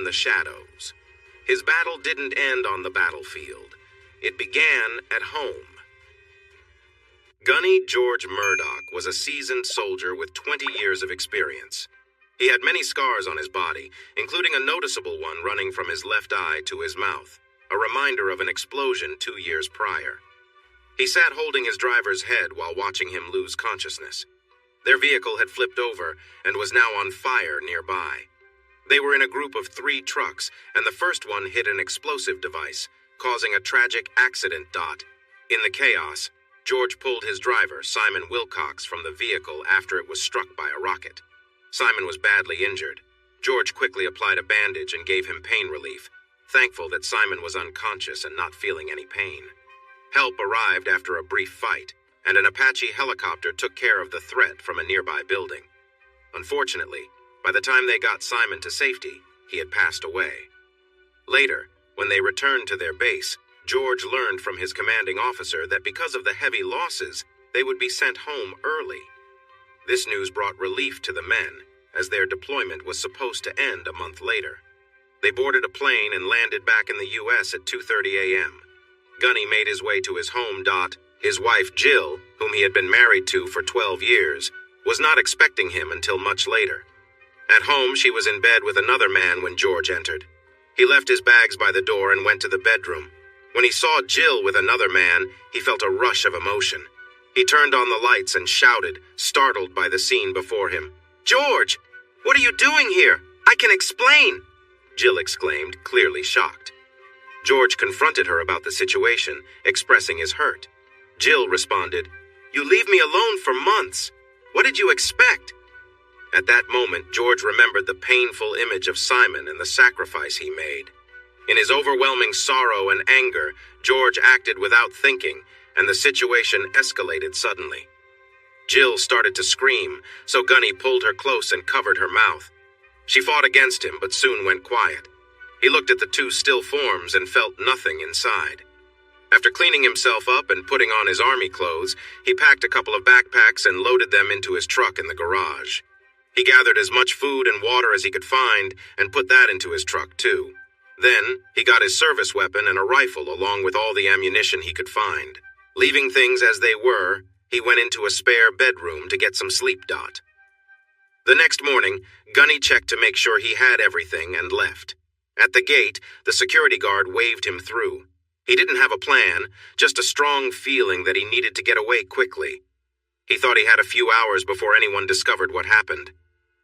the shadows. His battle didn't end on the battlefield. It began at home. Gunny George Murdoch was a seasoned soldier with 20 years of experience. He had many scars on his body, including a noticeable one running from his left eye to his mouth, a reminder of an explosion 2 years prior. He sat holding his driver's head while watching him lose consciousness. Their vehicle had flipped over and was now on fire nearby. They were in a group of 3 trucks, and the first one hit an explosive device, causing a tragic accident. In the chaos, George pulled his driver, Simon Wilcox, from the vehicle after it was struck by a rocket. Simon was badly injured. George quickly applied a bandage and gave him pain relief, thankful that Simon was unconscious and not feeling any pain. Help arrived after a brief fight, and an Apache helicopter took care of the threat from a nearby building. Unfortunately, by the time they got Simon to safety, he had passed away. Later, when they returned to their base, George learned from his commanding officer that because of the heavy losses, they would be sent home early. This news brought relief to the men, as their deployment was supposed to end a month later. They boarded a plane and landed back in the U.S. at 2:30 a.m. Gunny made his way to his home. His wife, Jill, whom he had been married to for 12 years, was not expecting him until much later. At home, she was in bed with another man when George entered. He left his bags by the door and went to the bedroom. When he saw Jill with another man, he felt a rush of emotion. He turned on the lights and shouted, startled by the scene before him. "George, what are you doing here? I can explain!" Jill exclaimed, clearly shocked. George confronted her about the situation, expressing his hurt. Jill responded, "You leave me alone for months. What did you expect?" At that moment, George remembered the painful image of Simon and the sacrifice he made. In his overwhelming sorrow and anger, George acted without thinking, and the situation escalated suddenly. Jill started to scream, so Gunny pulled her close and covered her mouth. She fought against him, but soon went quiet. He looked at the 2 still forms and felt nothing inside. After cleaning himself up and putting on his army clothes, he packed a couple of backpacks and loaded them into his truck in the garage. He gathered as much food and water as he could find and put that into his truck, too. Then, he got his service weapon and a rifle along with all the ammunition he could find. Leaving things as they were, he went into a spare bedroom to get some sleep. The next morning, Gunny checked to make sure he had everything and left. At the gate, the security guard waved him through. He didn't have a plan, just a strong feeling that he needed to get away quickly. He thought he had a few hours before anyone discovered what happened.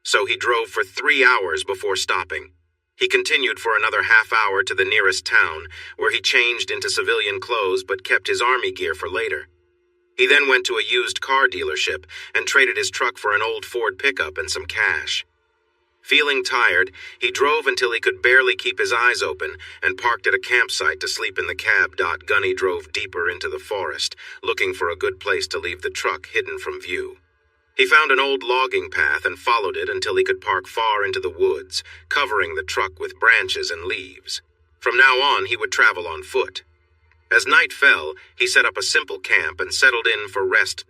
So he drove for 3 hours before stopping. He continued for another half hour to the nearest town, where he changed into civilian clothes but kept his army gear for later. He then went to a used car dealership and traded his truck for an old Ford pickup and some cash. Feeling tired, he drove until he could barely keep his eyes open and parked at a campsite to sleep in the cab. Gunny drove deeper into the forest, looking for a good place to leave the truck hidden from view. He found an old logging path and followed it until he could park far into the woods, covering the truck with branches and leaves. From now on, he would travel on foot. As night fell, he set up a simple camp and settled in for rest.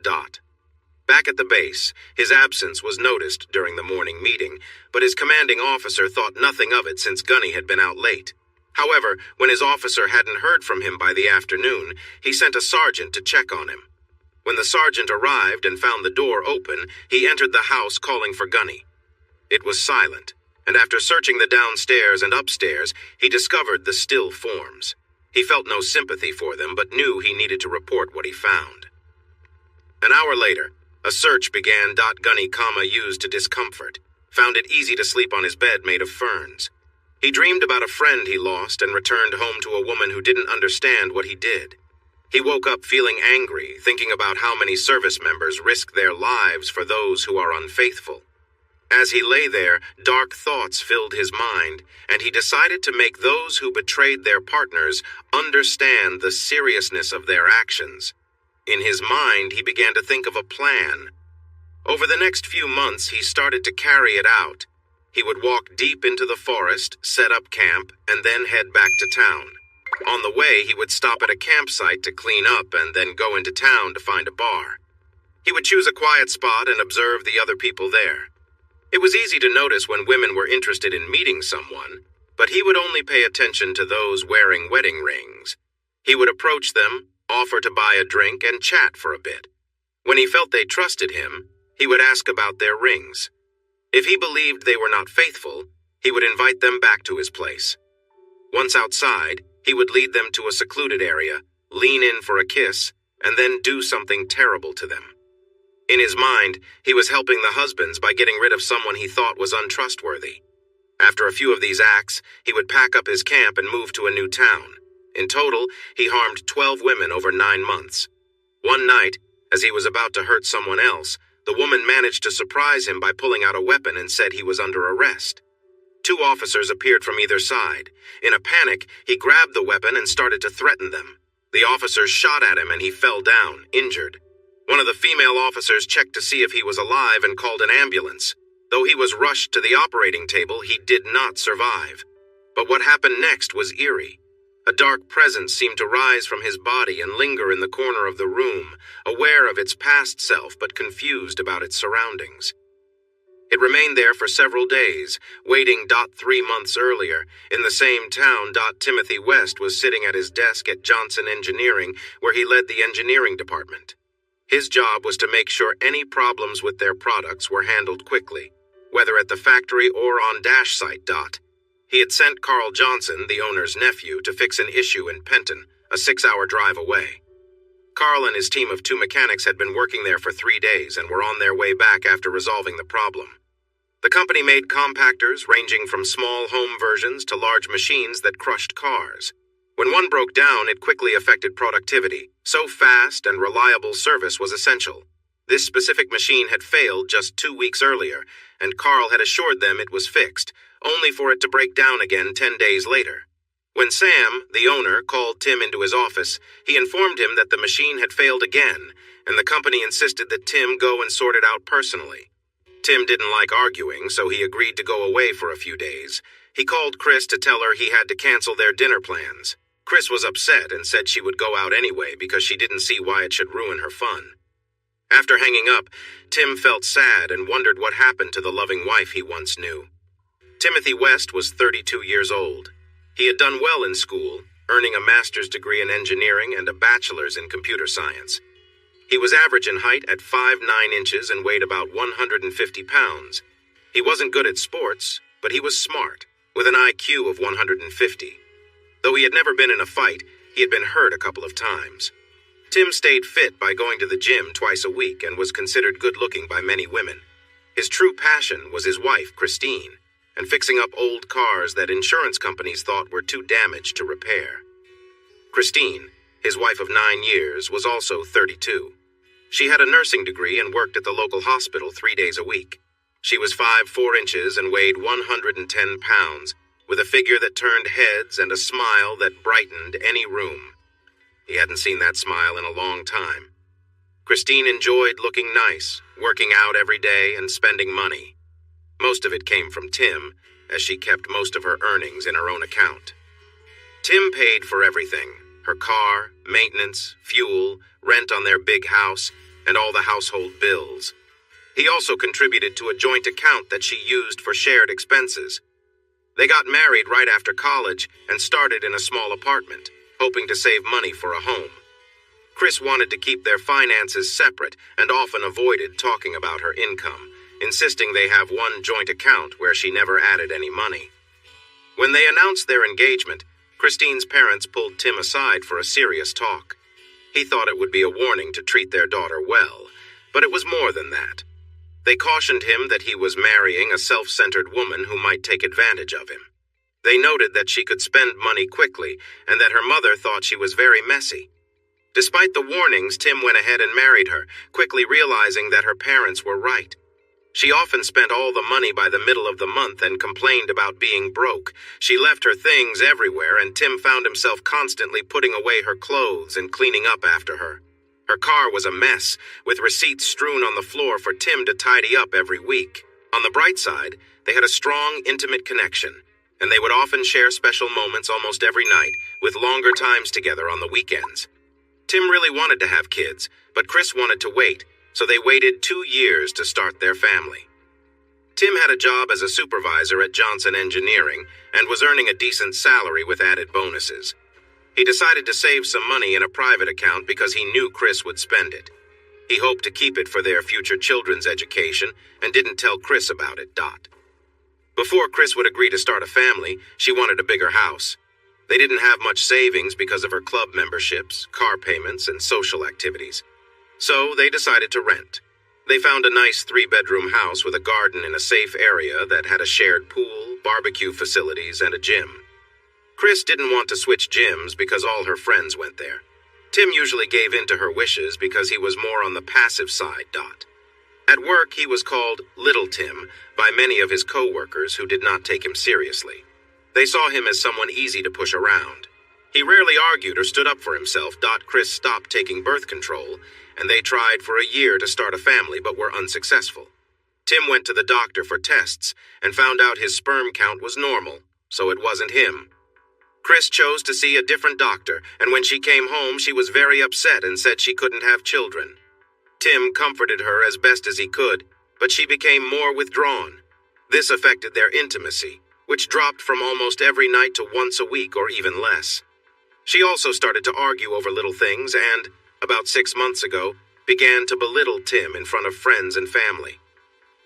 Back at the base, his absence was noticed during the morning meeting, but his commanding officer thought nothing of it since Gunny had been out late. However, when his officer hadn't heard from him by the afternoon, he sent a sergeant to check on him. When the sergeant arrived and found the door open, he entered the house calling for Gunny. It was silent, and after searching the downstairs and upstairs, he discovered the still forms. He felt no sympathy for them, but knew he needed to report what he found. An hour later, a search began. Gunny, used to discomfort, found it easy to sleep on his bed made of ferns. He dreamed about a friend he lost and returned home to a woman who didn't understand what he did. He woke up feeling angry, thinking about how many service members risk their lives for those who are unfaithful. As he lay there, dark thoughts filled his mind, and he decided to make those who betrayed their partners understand the seriousness of their actions. In his mind, he began to think of a plan. Over the next few months, he started to carry it out. He would walk deep into the forest, set up camp, and then head back to town. On the way, he would stop at a campsite to clean up and then go into town to find a bar. He would choose a quiet spot and observe the other people there. It was easy to notice when women were interested in meeting someone. but he would only pay attention to those wearing wedding rings. He would approach them, offer to buy a drink, and chat for a bit. When he felt they trusted him, he would ask about their rings. If he believed they were not faithful, he would invite them back to his place. Once outside, he would lead them to a secluded area, lean in for a kiss, and then do something terrible to them. In his mind, he was helping the husbands by getting rid of someone he thought was untrustworthy. After a few of these acts, he would pack up his camp and move to a new town. In total, he harmed 12 women over 9 months. One night, as he was about to hurt someone else, the woman managed to surprise him by pulling out a weapon and said he was under arrest. 2 officers appeared from either side. In a panic, he grabbed the weapon and started to threaten them. The officers shot at him and he fell down, injured. One of the female officers checked to see if he was alive and called an ambulance. Though he was rushed to the operating table, he did not survive. But what happened next was eerie. A dark presence seemed to rise from his body and linger in the corner of the room, aware of its past self but confused about its surroundings. It remained there for several days, waiting. 3 months earlier, in the same town. Timothy West was sitting at his desk at Johnson Engineering, where he led the engineering department. His job was to make sure any problems with their products were handled quickly, whether at the factory or on dash site. He had sent Carl Johnson, the owner's nephew, to fix an issue in Penton, a 6-hour drive away. Carl and his team of 2 mechanics had been working there for 3 days and were on their way back after resolving the problem. The company made compactors ranging from small home versions to large machines that crushed cars. When one broke down, it quickly affected productivity, so fast and reliable service was essential. This specific machine had failed just 2 weeks earlier, and Carl had assured them it was fixed, only for it to break down again 10 days later. When Sam, the owner, called Tim into his office, he informed him that the machine had failed again, and the company insisted that Tim go and sort it out personally. Tim didn't like arguing, so he agreed to go away for a few days. He called Chris to tell her he had to cancel their dinner plans. Chris was upset and said she would go out anyway because she didn't see why it should ruin her fun. After hanging up, Tim felt sad and wondered what happened to the loving wife he once knew. Timothy West was 32 years old. He had done well in school, earning a master's degree in engineering and a bachelor's in computer science. He was average in height at 5'9" inches and weighed about 150 pounds. He wasn't good at sports, but he was smart, with an IQ of 150. Though he had never been in a fight, he had been hurt a couple of times. Tim stayed fit by going to the gym twice a week and was considered good-looking by many women. His true passion was his wife, Christine, and fixing up old cars that insurance companies thought were too damaged to repair. Christine, his wife of 9 years, was also 32. She had a nursing degree and worked at the local hospital 3 days a week. She was 5'4" inches and weighed 110 pounds, with a figure that turned heads and a smile that brightened any room. He hadn't seen that smile in a long time. Christine enjoyed looking nice, working out every day, and spending money. Most of it came from Tim, as she kept most of her earnings in her own account. Tim paid for everything: her car, maintenance, fuel, rent on their big house, and all the household bills. He also contributed to a joint account that she used for shared expenses. They got married right after college and started in a small apartment, hoping to save money for a home. Chris wanted to keep their finances separate and often avoided talking about her income, insisting they have one joint account where she never added any money. When they announced their engagement, Christine's parents pulled Tim aside for a serious talk. He thought it would be a warning to treat their daughter well, but it was more than that. They cautioned him that he was marrying a self-centered woman who might take advantage of him. They noted that she could spend money quickly and that her mother thought she was very messy. Despite the warnings, Tim went ahead and married her, quickly realizing that her parents were right. She often spent all the money by the middle of the month and complained about being broke. She left her things everywhere, and Tim found himself constantly putting away her clothes and cleaning up after her. Her car was a mess, with receipts strewn on the floor for Tim to tidy up every week. On the bright side, they had a strong, intimate connection, and they would often share special moments almost every night, with longer times together on the weekends. Tim really wanted to have kids, but Chris wanted to wait, so they waited 2 years to start their family. Tim had a job as a supervisor at Johnson Engineering and was earning a decent salary with added bonuses. He decided to save some money in a private account because he knew Chris would spend it. He hoped to keep it for their future children's education and didn't tell Chris about it. Before Chris would agree to start a family, she wanted a bigger house. They didn't have much savings because of her club memberships, car payments, and social activities. So they decided to rent. They found a nice 3-bedroom house with a garden in a safe area that had a shared pool, barbecue facilities, and a gym. Chris didn't want to switch gyms because all her friends went there. Tim usually gave in to her wishes because he was more on the passive side. At work, he was called Little Tim by many of his co-workers who did not take him seriously. They saw him as someone easy to push around. He rarely argued or stood up for himself. Chris stopped taking birth control, and they tried for a year to start a family but were unsuccessful. Tim went to the doctor for tests and found out his sperm count was normal, so it wasn't him. Chris chose to see a different doctor, and when she came home, she was very upset and said she couldn't have children. Tim comforted her as best as he could, but she became more withdrawn. This affected their intimacy, which dropped from almost every night to once a week or even less. She also started to argue over little things and, about 6 months ago, began to belittle Tim in front of friends and family.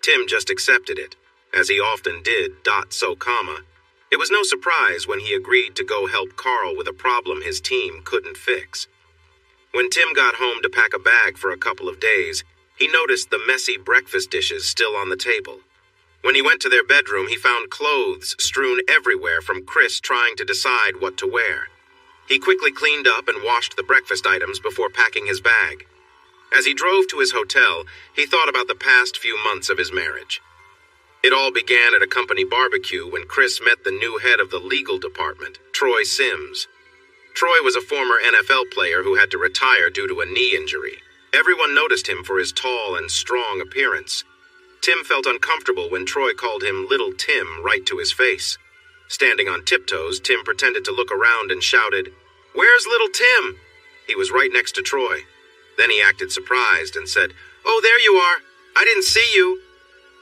Tim just accepted it, as he often did. It was no surprise when he agreed to go help Carl with a problem his team couldn't fix. When Tim got home to pack a bag for a couple of days, he noticed the messy breakfast dishes still on the table. When he went to their bedroom, he found clothes strewn everywhere from Chris trying to decide what to wear. He quickly cleaned up and washed the breakfast items before packing his bag. As he drove to his hotel, he thought about the past few months of his marriage. It all began at a company barbecue when Chris met the new head of the legal department, Troy Sims. Troy was a former NFL player who had to retire due to a knee injury. Everyone noticed him for his tall and strong appearance. Tim felt uncomfortable when Troy called him Little Tim right to his face. Standing on tiptoes, Tim pretended to look around and shouted, "Where's Little Tim?" He was right next to Troy. Then he acted surprised and said, "Oh, there you are. I didn't see you."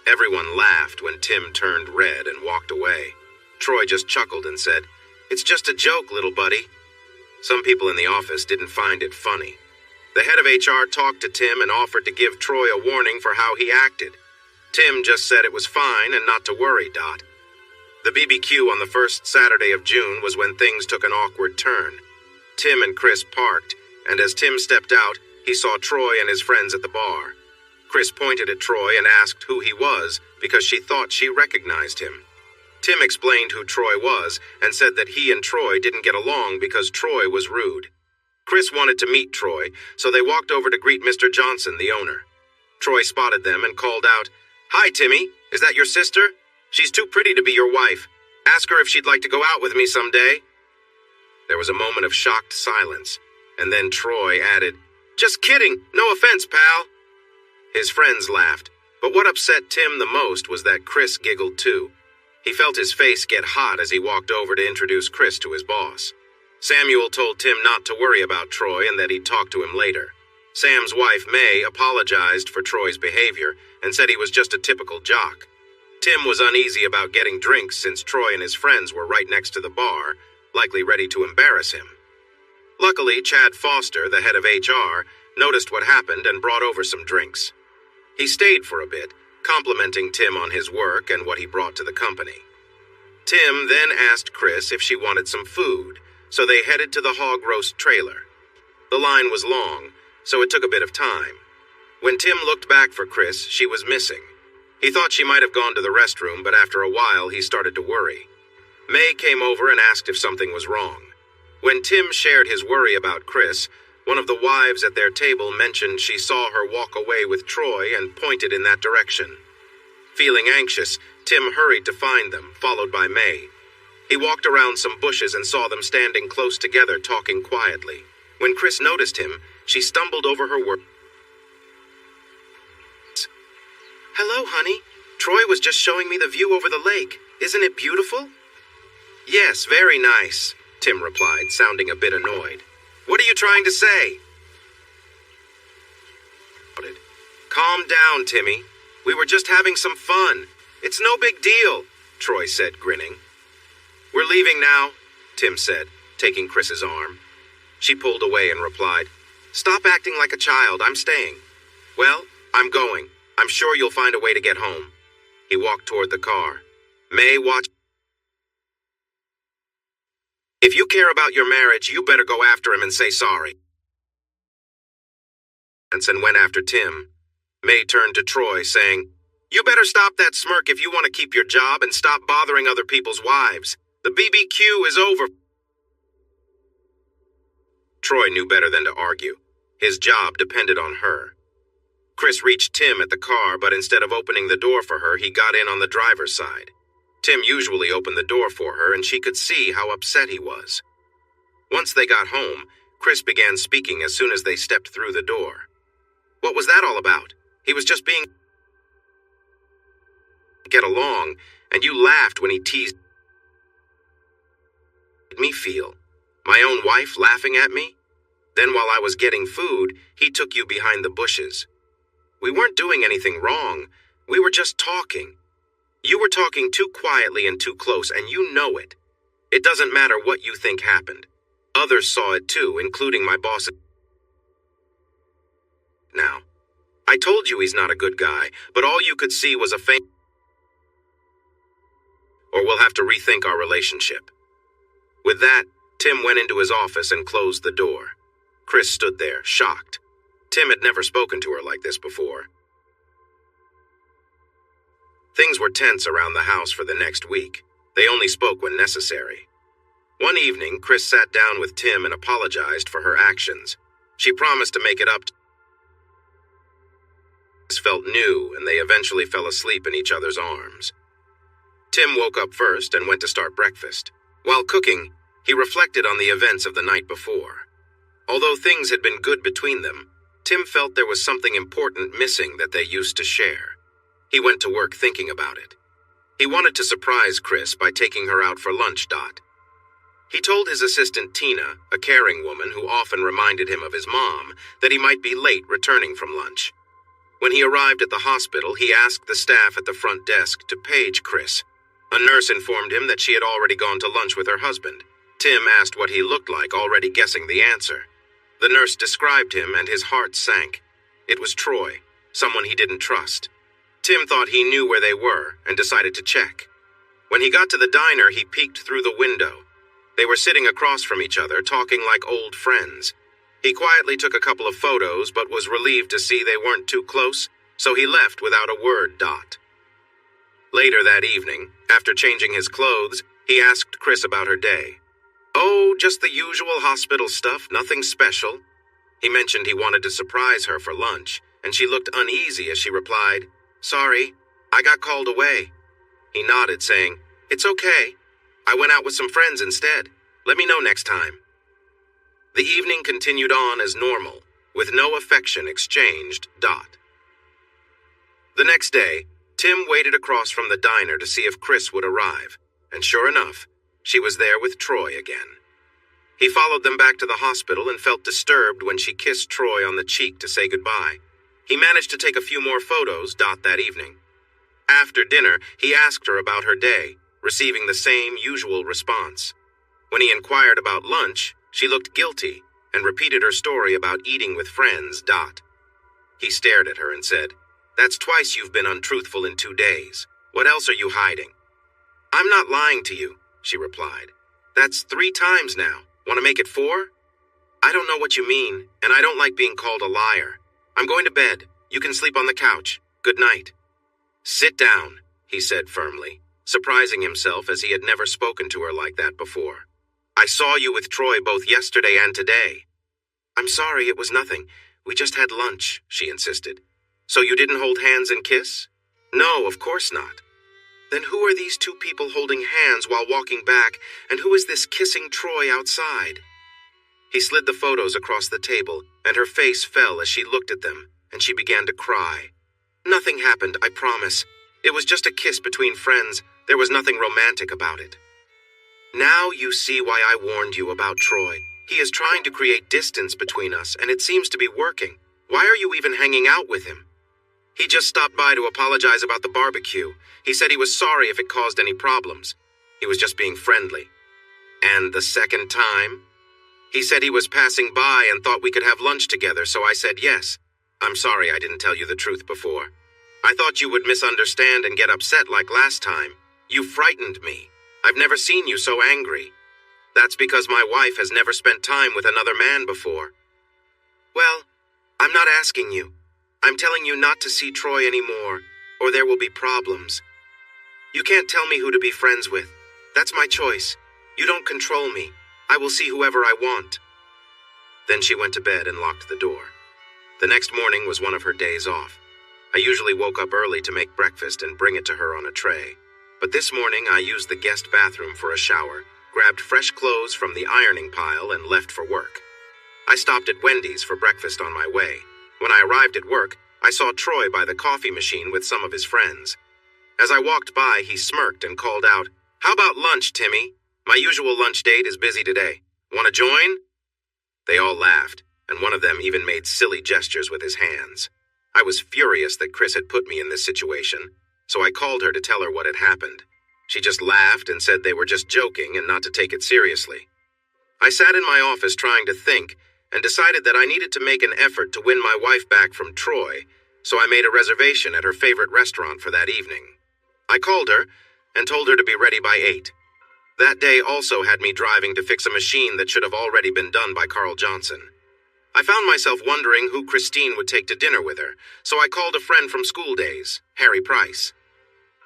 Everyone laughed when Tim turned red and walked away. Troy just chuckled and said, "It's just a joke, little buddy." Some people in the office didn't find it funny. The head of HR talked to Tim and offered to give Troy a warning for how he acted. Tim just said it was fine and not to worry. The BBQ on the first Saturday of June was when things took an awkward turn. Tim and Chris parked, and as Tim stepped out, he saw Troy and his friends at the bar. Chris pointed at Troy and asked who he was because she thought she recognized him. Tim explained who Troy was and said that he and Troy didn't get along because Troy was rude. Chris wanted to meet Troy, so they walked over to greet Mr. Johnson, the owner. Troy spotted them and called out, "Hi, Timmy. Is that your sister? She's too pretty to be your wife. Ask her if she'd like to go out with me someday." There was a moment of shocked silence, and then Troy added, "Just kidding. No offense, pal." His friends laughed, but what upset Tim the most was that Chris giggled too. He felt his face get hot as he walked over to introduce Chris to his boss. Samuel told Tim not to worry about Troy and that he'd talk to him later. Sam's wife, May, apologized for Troy's behavior and said he was just a typical jock. Tim was uneasy about getting drinks since Troy and his friends were right next to the bar, likely ready to embarrass him. Luckily, Chad Foster, the head of HR, noticed what happened and brought over some drinks. He stayed for a bit, complimenting Tim on his work and what he brought to the company. Tim then asked Chris if she wanted some food, so they headed to the hog roast trailer. The line was long, so it took a bit of time. When Tim looked back for Chris, she was missing. He thought she might have gone to the restroom, but after a while he started to worry. May came over and asked if something was wrong. When Tim shared his worry about Chris, one of the wives at their table mentioned she saw her walk away with Troy and pointed in that direction. Feeling anxious, Tim hurried to find them, followed by May. He walked around some bushes and saw them standing close together, talking quietly. When Chris noticed him, she stumbled over her words. "Hello, honey. Troy was just showing me the view over the lake. Isn't it beautiful?" "Yes, very nice," Tim replied, sounding a bit annoyed. "What are you trying to say?" "Calm down, Timmy. We were just having some fun. It's no big deal, Troy said, grinning. We're leaving now, Tim said, taking Chris's arm. She pulled away and replied, Stop acting like a child, I'm staying. Well, I'm going. I'm sure you'll find a way to get home. He walked toward the car. May watched. If you care about your marriage, you better go after him and say sorry. And went after Tim. May turned to Troy, saying, You better stop that smirk if you want to keep your job and stop bothering other people's wives. The BBQ is over. Troy knew better than to argue. His job depended on her. Chris reached Tim at the car, but instead of opening the door for her, he got in on the driver's side. Tim usually opened the door for her, and she could see how upset he was. Once they got home, Chris began speaking as soon as they stepped through the door. What was that all about? He was just being... Get along, and you laughed when he teased me feel. My own wife laughing at me? Then while I was getting food, he took you behind the bushes. We weren't doing anything wrong. We were just talking. You were talking too quietly and too close, and you know it. It doesn't matter what you think happened. Others saw it too, including my boss. Now, I told you he's not a good guy, but all you could see was a faint... Or we'll have to rethink our relationship. With that, Tim went into his office and closed the door. Chris stood there, shocked. Tim had never spoken to her like this before. Things were tense around the house for the next week. They only spoke when necessary. One evening, Chris sat down with Tim and apologized for her actions. She promised to make it up. Felt new, and they eventually fell asleep in each other's arms. Tim woke up first and went to start breakfast. While cooking, he reflected on the events of the night before. Although things had been good between them, Tim felt there was something important missing that they used to share. He went to work thinking about it. He wanted to surprise Chris by taking her out for lunch. He told his assistant Tina, a caring woman who often reminded him of his mom, that he might be late returning from lunch. When he arrived at the hospital, he asked the staff at the front desk to page Chris. A nurse informed him that she had already gone to lunch with her husband. Tim asked what he looked like, already guessing the answer. The nurse described him, and his heart sank. It was Troy, someone he didn't trust. Tim thought he knew where they were and decided to check. When he got to the diner, he peeked through the window. They were sitting across from each other, talking like old friends. He quietly took a couple of photos, but was relieved to see they weren't too close, so he left without a word. Later that evening, after changing his clothes, he asked Chris about her day. Oh, just the usual hospital stuff, nothing special. He mentioned he wanted to surprise her for lunch, and she looked uneasy as she replied, Sorry, I got called away. He nodded, saying, It's okay. I went out with some friends instead. Let me know next time. The evening continued on as normal, with no affection exchanged. The next day, Tim waited across from the diner to see if Chris would arrive, and sure enough, she was there with Troy again. He followed them back to the hospital and felt disturbed when she kissed Troy on the cheek to say goodbye. He managed to take a few more photos. That evening. After dinner, he asked her about her day, receiving the same usual response. When he inquired about lunch, she looked guilty and repeated her story about eating with friends. He stared at her and said, That's twice you've been untruthful in 2 days. What else are you hiding? I'm not lying to you, she replied. That's 3 times now. Want to make it 4? I don't know what you mean, and I don't like being called a liar. I'm going to bed. You can sleep on the couch. Good night. Sit down, he said firmly, surprising himself as he had never spoken to her like that before. I saw you with Troy both yesterday and today. I'm sorry, it was nothing. We just had lunch, she insisted. So you didn't hold hands and kiss? No, of course not. Then who are these 2 people holding hands while walking back, and who is this kissing Troy outside? He slid the photos across the table, and her face fell as she looked at them, and she began to cry. Nothing happened, I promise. It was just a kiss between friends. There was nothing romantic about it. Now you see why I warned you about Troy. He is trying to create distance between us, and it seems to be working. Why are you even hanging out with him? He just stopped by to apologize about the barbecue. He said he was sorry if it caused any problems. He was just being friendly. And the second time? He said he was passing by and thought we could have lunch together, so I said yes. I'm sorry I didn't tell you the truth before. I thought you would misunderstand and get upset like last time. You frightened me. I've never seen you so angry. That's because my wife has never spent time with another man before. Well, I'm not asking you. I'm telling you not to see Troy anymore, or there will be problems. You can't tell me who to be friends with. That's my choice. You don't control me. I will see whoever I want. Then she went to bed and locked the door. The next morning was one of her days off. I usually woke up early to make breakfast and bring it to her on a tray. But this morning I used the guest bathroom for a shower, grabbed fresh clothes from the ironing pile, and left for work. I stopped at Wendy's for breakfast on my way. When I arrived at work, I saw Troy by the coffee machine with some of his friends. As I walked by, he smirked and called out, "How about lunch, Timmy? My usual lunch date is busy today. Want to join?" They all laughed, and one of them even made silly gestures with his hands. I was furious that Chris had put me in this situation, so I called her to tell her what had happened. She just laughed and said they were just joking and not to take it seriously. I sat in my office trying to think and decided that I needed to make an effort to win my wife back from Troy, so I made a reservation at her favorite restaurant for that evening. I called her and told her to be ready by 8. That day also had me driving to fix a machine that should have already been done by Carl Johnson. I found myself wondering who Christine would take to dinner with her, so I called a friend from school days, Harry Price.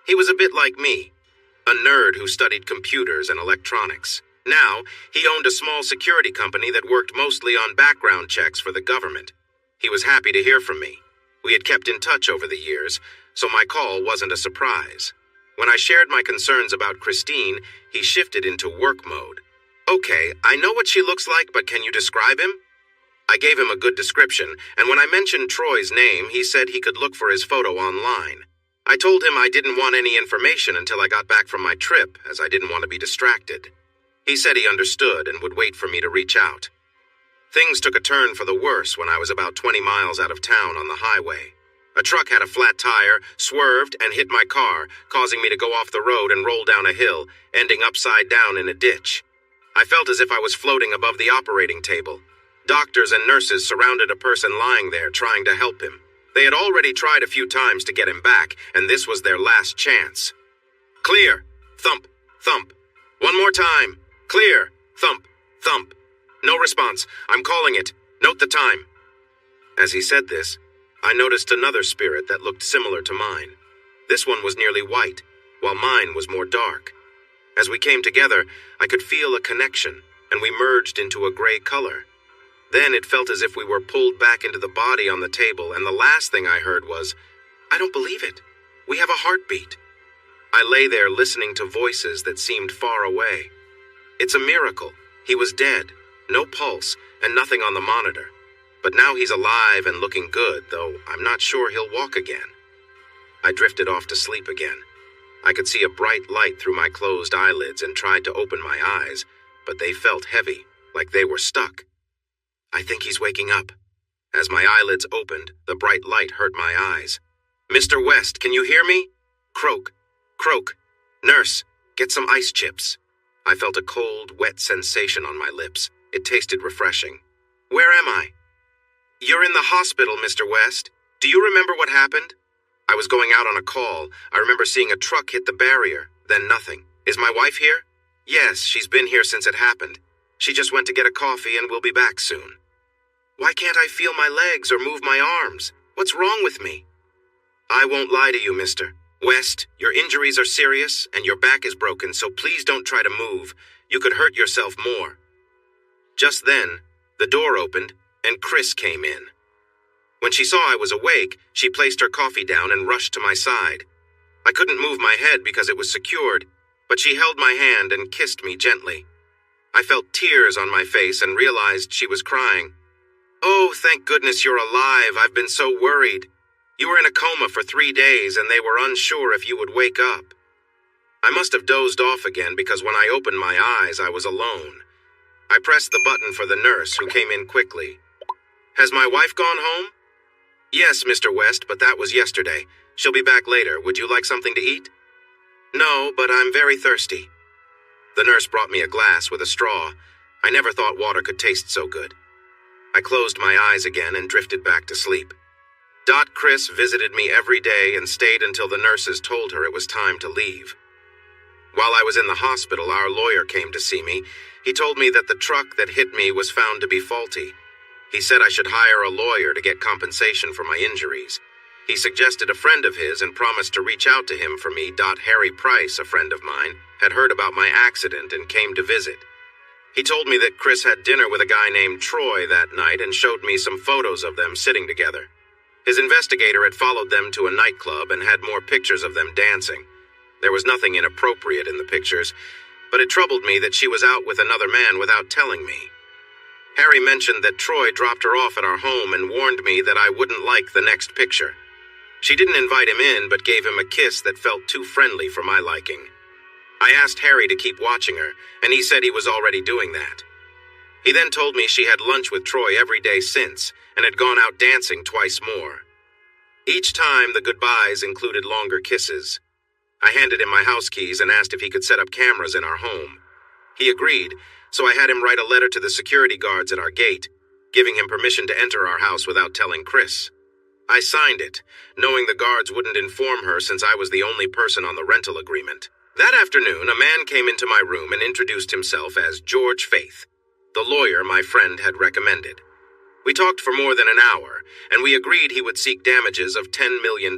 He was a bit like me, a nerd who studied computers and electronics. Now, he owned a small security company that worked mostly on background checks for the government. He was happy to hear from me. We had kept in touch over the years, so my call wasn't a surprise. When I shared my concerns about Christine, he shifted into work mode. "Okay, I know what she looks like, but can you describe him?" I gave him a good description, and when I mentioned Troy's name, he said he could look for his photo online. I told him I didn't want any information until I got back from my trip, as I didn't want to be distracted. He said he understood and would wait for me to reach out. Things took a turn for the worse when I was about 20 miles out of town on the highway. A truck had a flat tire, swerved, and hit my car, causing me to go off the road and roll down a hill, ending upside down in a ditch. I felt as if I was floating above the operating table. Doctors and nurses surrounded a person lying there, trying to help him. They had already tried a few times to get him back, and this was their last chance. "Clear! Thump! Thump! One more time! Clear! Thump! Thump! No response. I'm calling it. Note the time." As he said this, I noticed another spirit that looked similar to mine. This one was nearly white, while mine was more dark. As we came together, I could feel a connection, and we merged into a gray color. Then it felt as if we were pulled back into the body on the table, and the last thing I heard was, "I don't believe it. We have a heartbeat." I lay there listening to voices that seemed far away. It's a miracle. He was dead, no pulse, and nothing on the monitor. But now he's alive and looking good, though I'm not sure he'll walk again. I drifted off to sleep again. I could see a bright light through my closed eyelids and tried to open my eyes, but they felt heavy, like they were stuck. I think he's waking up. As my eyelids opened, the bright light hurt my eyes. "Mr. West, can you hear me? Croak, croak. Nurse, get some ice chips." I felt a cold, wet sensation on my lips. It tasted refreshing. "Where am I?" "You're in the hospital, Mr. West. Do you remember what happened?" "I was going out on a call. I remember seeing a truck hit the barrier, then nothing. Is my wife here?" "Yes, she's been here since it happened. She just went to get a coffee and will be back soon." "Why can't I feel my legs or move my arms? What's wrong with me?" "I won't lie to you, Mr. West. Your injuries are serious and your back is broken, so please don't try to move. You could hurt yourself more." Just then, the door opened and Chris came in. When she saw I was awake, she placed her coffee down and rushed to my side. I couldn't move my head because it was secured, but she held my hand and kissed me gently. I felt tears on my face and realized she was crying. "Oh, thank goodness you're alive. I've been so worried. You were in a coma for 3 days and they were unsure if you would wake up." I must have dozed off again because when I opened my eyes, I was alone. I pressed the button for the nurse, who came in quickly. "Has my wife gone home?" Yes, Mr. West, but that was yesterday. She'll be back later. Would you like something to eat? No, but I'm very thirsty. The nurse brought me a glass with a straw. I never thought water could taste so good. I closed my eyes again and drifted back to sleep. Chris visited me every day and stayed until the nurses told her it was time to leave. While I was in the hospital, our lawyer came to see me. He told me that the truck that hit me was found to be faulty. He said I should hire a lawyer to get compensation for my injuries. He suggested a friend of his and promised to reach out to him for me. Harry Price, a friend of mine, had heard about my accident and came to visit. He told me that Chris had dinner with a guy named Troy that night and showed me some photos of them sitting together. His investigator had followed them to a nightclub and had more pictures of them dancing. There was nothing inappropriate in the pictures, but it troubled me that she was out with another man without telling me. Harry mentioned that Troy dropped her off at our home and warned me that I wouldn't like the next picture. She didn't invite him in, but gave him a kiss that felt too friendly for my liking. I asked Harry to keep watching her, and he said he was already doing that. He then told me she had lunch with Troy every day since, and had gone out dancing twice more. Each time, the goodbyes included longer kisses. I handed him my house keys and asked if he could set up cameras in our home. He agreed, so I had him write a letter to the security guards at our gate, giving him permission to enter our house without telling Chris. I signed it, knowing the guards wouldn't inform her since I was the only person on the rental agreement. That afternoon, a man came into my room and introduced himself as George Faith, the lawyer my friend had recommended. We talked for more than an hour, and we agreed he would seek damages of $10 million.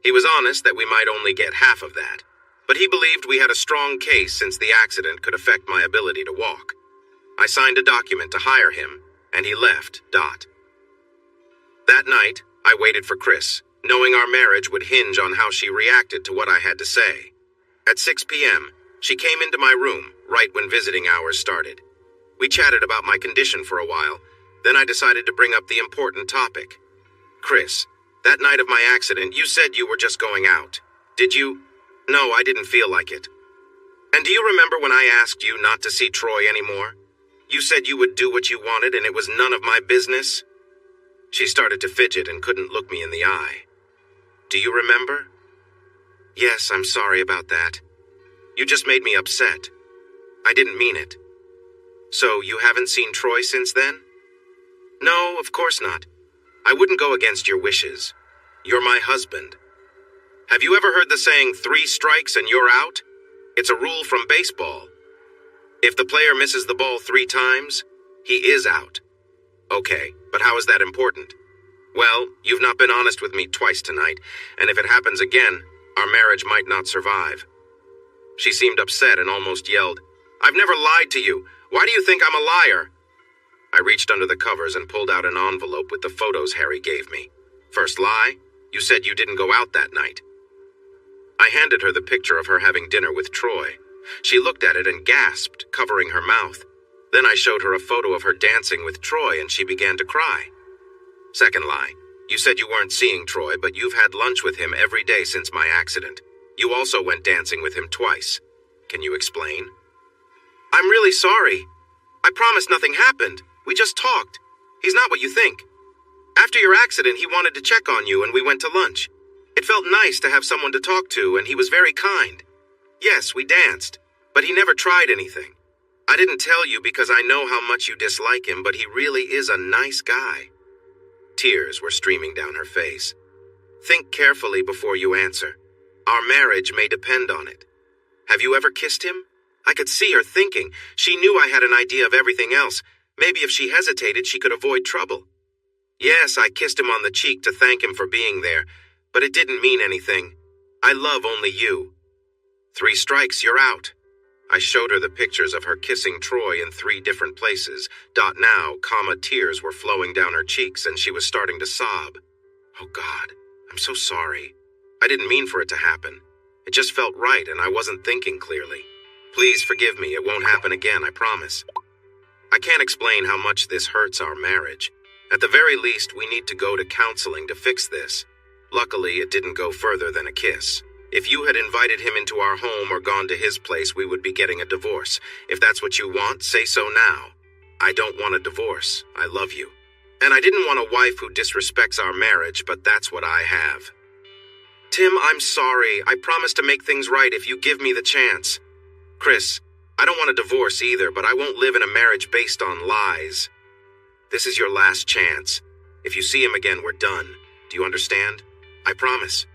He was honest that we might only get half of that, but he believed we had a strong case since the accident could affect my ability to walk. I signed a document to hire him, and he left. That night, I waited for Chris, knowing our marriage would hinge on how she reacted to what I had to say. At 6 p.m., she came into my room, right when visiting hours started. We chatted about my condition for a while, then I decided to bring up the important topic. Chris, that night of my accident, you said you were just going out. Did you? No, I didn't feel like it. And do you remember when I asked you not to see Troy anymore? You said you would do what you wanted and it was none of my business? She started to fidget and couldn't look me in the eye. Do you remember? Yes, I'm sorry about that. You just made me upset. I didn't mean it. So you haven't seen Troy since then? No, of course not. I wouldn't go against your wishes. You're my husband. Have you ever heard the saying, 3 strikes and you're out? It's a rule from baseball. If the player misses the ball 3 times, he is out. Okay, but how is that important? Well, you've not been honest with me twice tonight, and if it happens again, our marriage might not survive. She seemed upset and almost yelled, I've never lied to you. Why do you think I'm a liar? I reached under the covers and pulled out an envelope with the photos Harry gave me. First lie, you said you didn't go out that night. I handed her the picture of her having dinner with Troy. She looked at it and gasped, covering her mouth. Then I showed her a photo of her dancing with Troy and she began to cry. Second lie, you said you weren't seeing Troy, but you've had lunch with him every day since my accident. You also went dancing with him twice. Can you explain? I'm really sorry. I promise nothing happened. We just talked. He's not what you think. After your accident, he wanted to check on you and we went to lunch. It felt nice to have someone to talk to and he was very kind. Yes, we danced, but he never tried anything. I didn't tell you because I know how much you dislike him, but he really is a nice guy. Tears were streaming down her face. Think carefully before you answer. Our marriage may depend on it. Have you ever kissed him? I could see her thinking. She knew I had an idea of everything else. Maybe if she hesitated, she could avoid trouble. Yes, I kissed him on the cheek to thank him for being there, but it didn't mean anything. I love only you. 3 strikes, you're out. I showed her the pictures of her kissing Troy in 3 different places. Now, tears were flowing down her cheeks and she was starting to sob. Oh God, I'm so sorry. I didn't mean for it to happen. It just felt right and I wasn't thinking clearly. Please forgive me, it won't happen again, I promise. I can't explain how much this hurts our marriage. At the very least, we need to go to counseling to fix this. Luckily, it didn't go further than a kiss. If you had invited him into our home or gone to his place, we would be getting a divorce. If that's what you want, say so now. I don't want a divorce. I love you. And I didn't want a wife who disrespects our marriage, but that's what I have. Tim, I'm sorry. I promise to make things right if you give me the chance. Chris, I don't want a divorce either, but I won't live in a marriage based on lies. This is your last chance. If you see him again, we're done. Do you understand? I promise.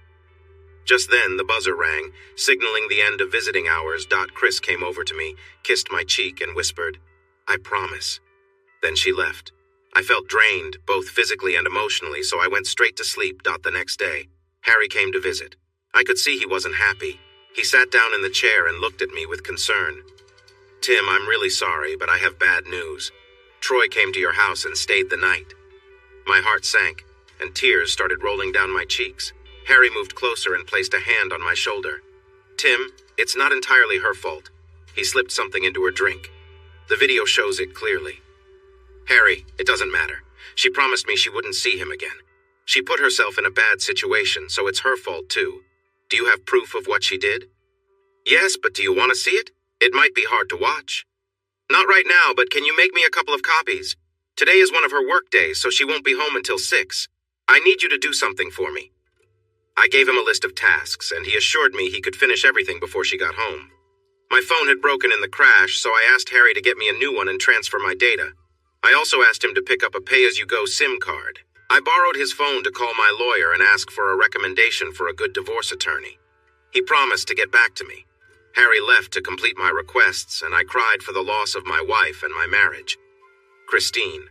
Just then, the buzzer rang, signaling the end of visiting hours. Chris came over to me, kissed my cheek, and whispered, I promise. Then she left. I felt drained, both physically and emotionally, so I went straight to sleep. The next day, Harry came to visit. I could see he wasn't happy. He sat down in the chair and looked at me with concern. Tim, I'm really sorry, but I have bad news. Troy came to your house and stayed the night. My heart sank, and tears started rolling down my cheeks. Harry moved closer and placed a hand on my shoulder. Tim, it's not entirely her fault. He slipped something into her drink. The video shows it clearly. Harry, it doesn't matter. She promised me she wouldn't see him again. She put herself in a bad situation, so it's her fault too. Do you have proof of what she did? Yes, but do you want to see it? It might be hard to watch. Not right now, but can you make me a couple of copies? Today is one of her work days, so she won't be home until 6. I need you to do something for me. I gave him a list of tasks, and he assured me he could finish everything before she got home. My phone had broken in the crash, so I asked Harry to get me a new one and transfer my data. I also asked him to pick up a pay-as-you-go SIM card. I borrowed his phone to call my lawyer and ask for a recommendation for a good divorce attorney. He promised to get back to me. Harry left to complete my requests, and I cried for the loss of my wife and my marriage. Christine.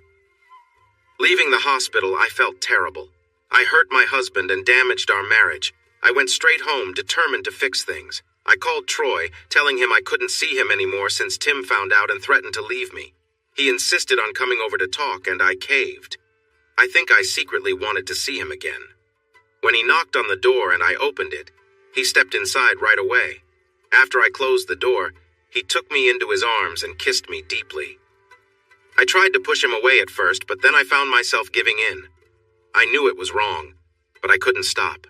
Leaving the hospital, I felt terrible. I hurt my husband and damaged our marriage. I went straight home, determined to fix things. I called Troy, telling him I couldn't see him anymore since Tim found out and threatened to leave me. He insisted on coming over to talk, and I caved. I think I secretly wanted to see him again. When he knocked on the door and I opened it, he stepped inside right away. After I closed the door, he took me into his arms and kissed me deeply. I tried to push him away at first, but then I found myself giving in. I knew it was wrong, but I couldn't stop.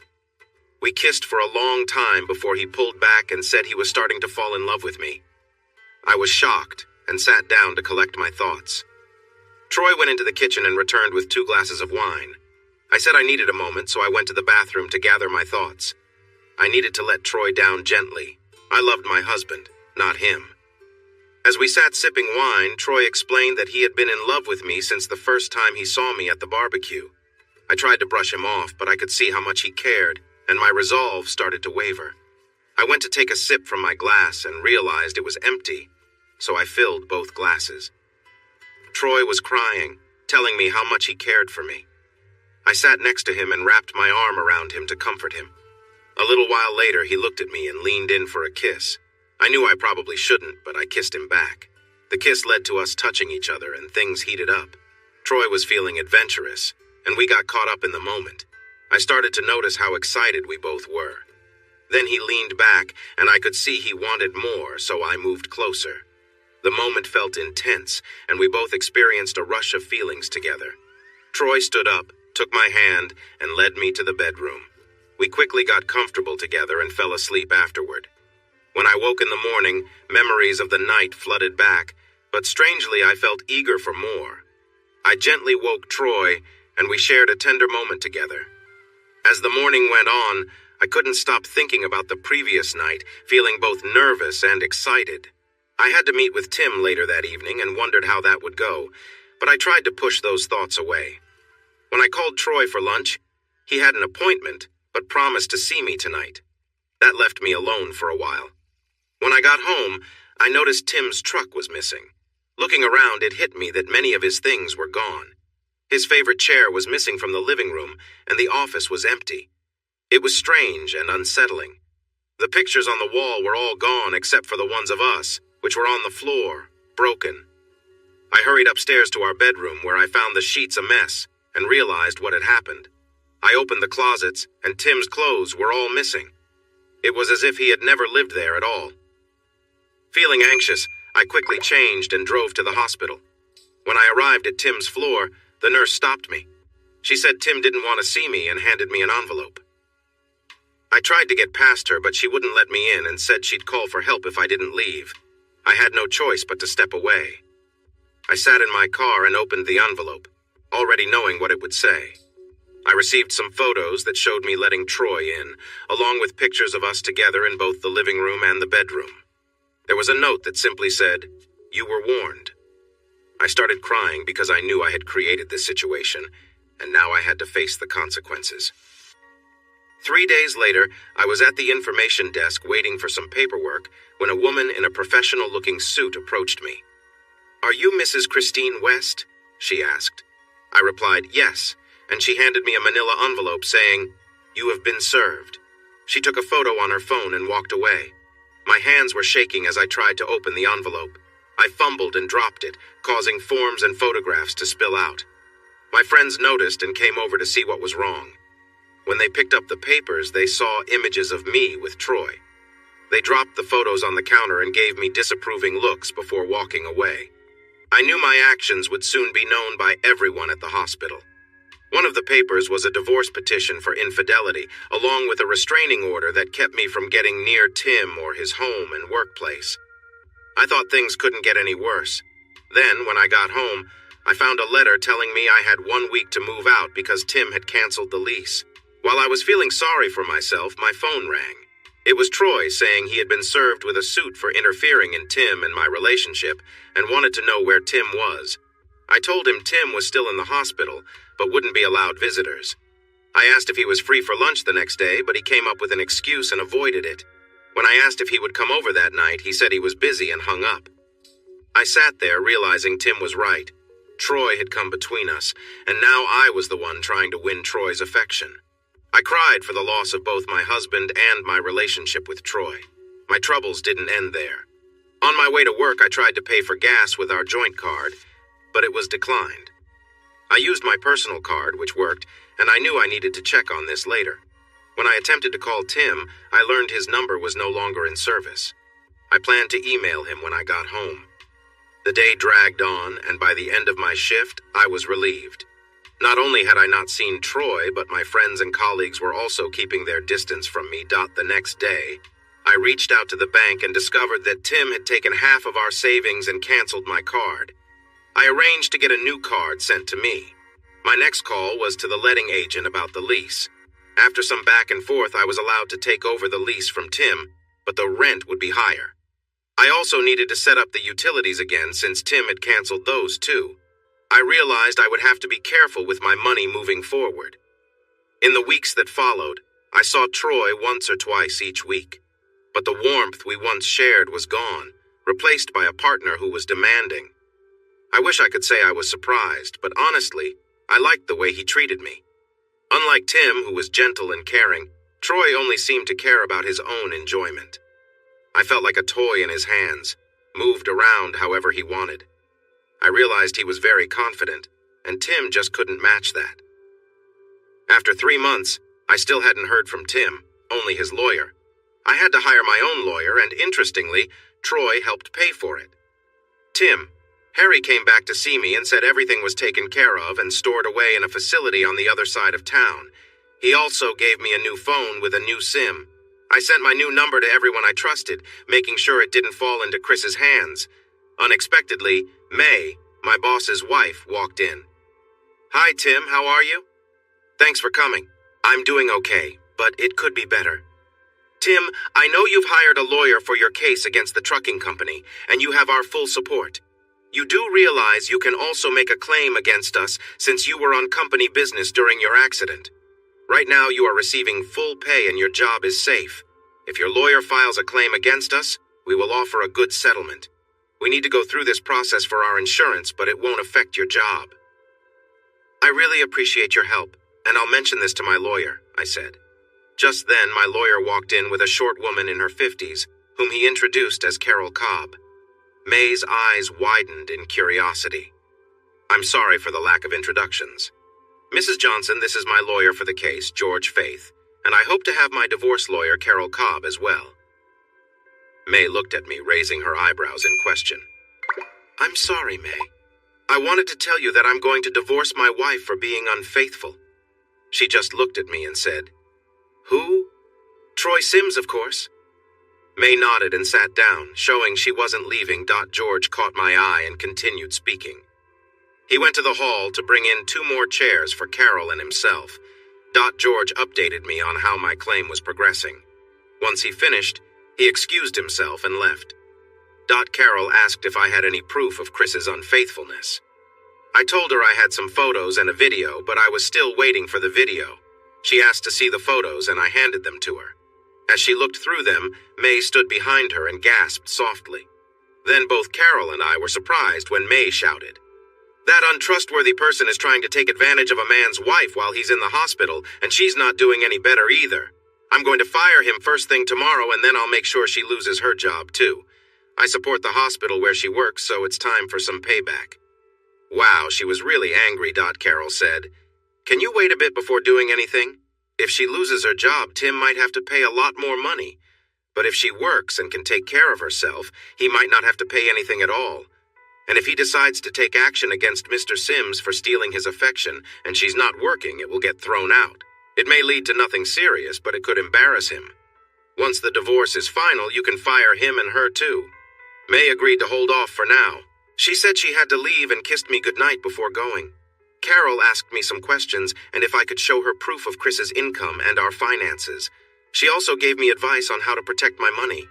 We kissed for a long time before he pulled back and said he was starting to fall in love with me. I was shocked and sat down to collect my thoughts. Troy went into the kitchen and returned with 2 glasses of wine. I said I needed a moment, so I went to the bathroom to gather my thoughts. I needed to let Troy down gently. I loved my husband, not him. As we sat sipping wine, Troy explained that he had been in love with me since the first time he saw me at the barbecue. I tried to brush him off, but I could see how much he cared, and my resolve started to waver. I went to take a sip from my glass and realized it was empty, so I filled both glasses. Troy was crying, telling me how much he cared for me. I sat next to him and wrapped my arm around him to comfort him. A little while later, he looked at me and leaned in for a kiss. I knew I probably shouldn't, but I kissed him back. The kiss led to us touching each other, and things heated up. Troy was feeling adventurous, and we got caught up in the moment. I started to notice how excited we both were. Then he leaned back, and I could see he wanted more, so I moved closer. The moment felt intense, and we both experienced a rush of feelings together. Troy stood up, took my hand, and led me to the bedroom. We quickly got comfortable together and fell asleep afterward. When I woke in the morning, memories of the night flooded back, but strangely I felt eager for more. I gently woke Troy, and we shared a tender moment together. As the morning went on, I couldn't stop thinking about the previous night, feeling both nervous and excited. I had to meet with Tim later that evening and wondered how that would go, but I tried to push those thoughts away. When I called Troy for lunch, he had an appointment, but promised to see me tonight. That left me alone for a while. When I got home, I noticed Tim's truck was missing. Looking around, it hit me that many of his things were gone. His favorite chair was missing from the living room, and the office was empty. It was strange and unsettling. The pictures on the wall were all gone except for the ones of us, which were on the floor, broken. I hurried upstairs to our bedroom, where I found the sheets a mess, and realized what had happened. I opened the closets, and Tim's clothes were all missing. It was as if he had never lived there at all. Feeling anxious, I quickly changed and drove to the hospital. When I arrived at Tim's floor, the nurse stopped me. She said Tim didn't want to see me and handed me an envelope. I tried to get past her, but she wouldn't let me in and said she'd call for help if I didn't leave. I had no choice but to step away. I sat in my car and opened the envelope. already knowing what it would say. I received some photos that showed me letting Troy in, along with pictures of us together in both the living room and the bedroom. There was a note that simply said, "You were warned." I started crying because I knew I had created this situation, and now I had to face the consequences. 3 days later, I was at the information desk waiting for some paperwork when a woman in a professional-looking suit approached me. "Are you Mrs. Christine West?" she asked. I replied, "Yes," and she handed me a manila envelope saying, "You have been served." She took a photo on her phone and walked away. My hands were shaking as I tried to open the envelope. I fumbled and dropped it, causing forms and photographs to spill out. My friends noticed and came over to see what was wrong. When they picked up the papers, they saw images of me with Troy. They dropped the photos on the counter and gave me disapproving looks before walking away. I knew my actions would soon be known by everyone at the hospital. One of the papers was a divorce petition for infidelity, along with a restraining order that kept me from getting near Tim or his home and workplace. I thought things couldn't get any worse. Then, when I got home, I found a letter telling me I had 1 week to move out because Tim had canceled the lease. While I was feeling sorry for myself, my phone rang. It was Troy saying he had been served with a suit for interfering in Tim and my relationship and wanted to know where Tim was. I told him Tim was still in the hospital, but wouldn't be allowed visitors. I asked if he was free for lunch the next day, but he came up with an excuse and avoided it. When I asked if he would come over that night, he said he was busy and hung up. I sat there realizing Tim was right. Troy had come between us, and now I was the one trying to win Troy's affection. I cried for the loss of both my husband and my relationship with Troy. My troubles didn't end there. On my way to work, I tried to pay for gas with our joint card, but it was declined. I used my personal card, which worked, and I knew I needed to check on this later. When I attempted to call Tim, I learned his number was no longer in service. I planned to email him when I got home. The day dragged on, and by the end of my shift, I was relieved. Not only had I not seen Troy, but my friends and colleagues were also keeping their distance from me. The next day, I reached out to the bank and discovered that Tim had taken half of our savings and canceled my card. I arranged to get a new card sent to me. My next call was to the letting agent about the lease. After some back and forth, I was allowed to take over the lease from Tim, but the rent would be higher. I also needed to set up the utilities again since Tim had canceled those too. I realized I would have to be careful with my money moving forward. In the weeks that followed, I saw Troy once or twice each week, but the warmth we once shared was gone, replaced by a partner who was demanding. I wish I could say I was surprised, but honestly, I liked the way he treated me. Unlike Tim, who was gentle and caring, Troy only seemed to care about his own enjoyment. I felt like a toy in his hands, moved around however he wanted. I realized he was very confident, and Tim just couldn't match that. After 3 months, I still hadn't heard from Tim, only his lawyer. I had to hire my own lawyer, and interestingly, Troy helped pay for it. Harry came back to see me and said everything was taken care of and stored away in a facility on the other side of town. He also gave me a new phone with a new SIM. I sent my new number to everyone I trusted, making sure it didn't fall into Chris's hands. Unexpectedly, May, my boss's wife, walked in. "Hi, Tim, how are you?" "Thanks for coming. I'm doing okay, but it could be better." "Tim, I know you've hired a lawyer for your case against the trucking company, and you have our full support. You do realize you can also make a claim against us since you were on company business during your accident. Right now you are receiving full pay and your job is safe. If your lawyer files a claim against us, we will offer a good settlement. We need to go through this process for our insurance, but it won't affect your job." "I really appreciate your help, and I'll mention this to my lawyer," I said. Just then, my lawyer walked in with a short woman in her 50s, whom he introduced as Carol Cobb. May's eyes widened in curiosity. "I'm sorry for the lack of introductions. Mrs. Johnson, this is my lawyer for the case, George Faith, and I hope to have my divorce lawyer, Carol Cobb, as well." May looked at me, raising her eyebrows in question. "I'm sorry, May. I wanted to tell you that I'm going to divorce my wife for being unfaithful." She just looked at me and said, "Who?" "Troy Sims, of course." May nodded and sat down, showing she wasn't leaving. George caught my eye and continued speaking. He went to the hall to bring in 2 more chairs for Carol and himself. George updated me on how my claim was progressing. Once he finished, he excused himself and left. Carol asked if I had any proof of Chris's unfaithfulness. I told her I had some photos and a video, but I was still waiting for the video. She asked to see the photos, and I handed them to her. As she looked through them, May stood behind her and gasped softly. Then both Carol and I were surprised when May shouted, "That untrustworthy person is trying to take advantage of a man's wife while he's in the hospital, and she's not doing any better either. I'm going to fire him first thing tomorrow, and then I'll make sure she loses her job too. I support the hospital where she works, so it's time for some payback." "Wow, she was really angry," Carol said. "Can you wait a bit before doing anything? If she loses her job, Tim might have to pay a lot more money. But if she works and can take care of herself, he might not have to pay anything at all. And if he decides to take action against Mr. Sims for stealing his affection and she's not working, it will get thrown out. It may lead to nothing serious, but it could embarrass him. Once the divorce is final, you can fire him and her too." May agreed to hold off for now. She said she had to leave and kissed me goodnight before going. Carol asked me some questions and if I could show her proof of Chris's income and our finances. She also gave me advice on how to protect my money.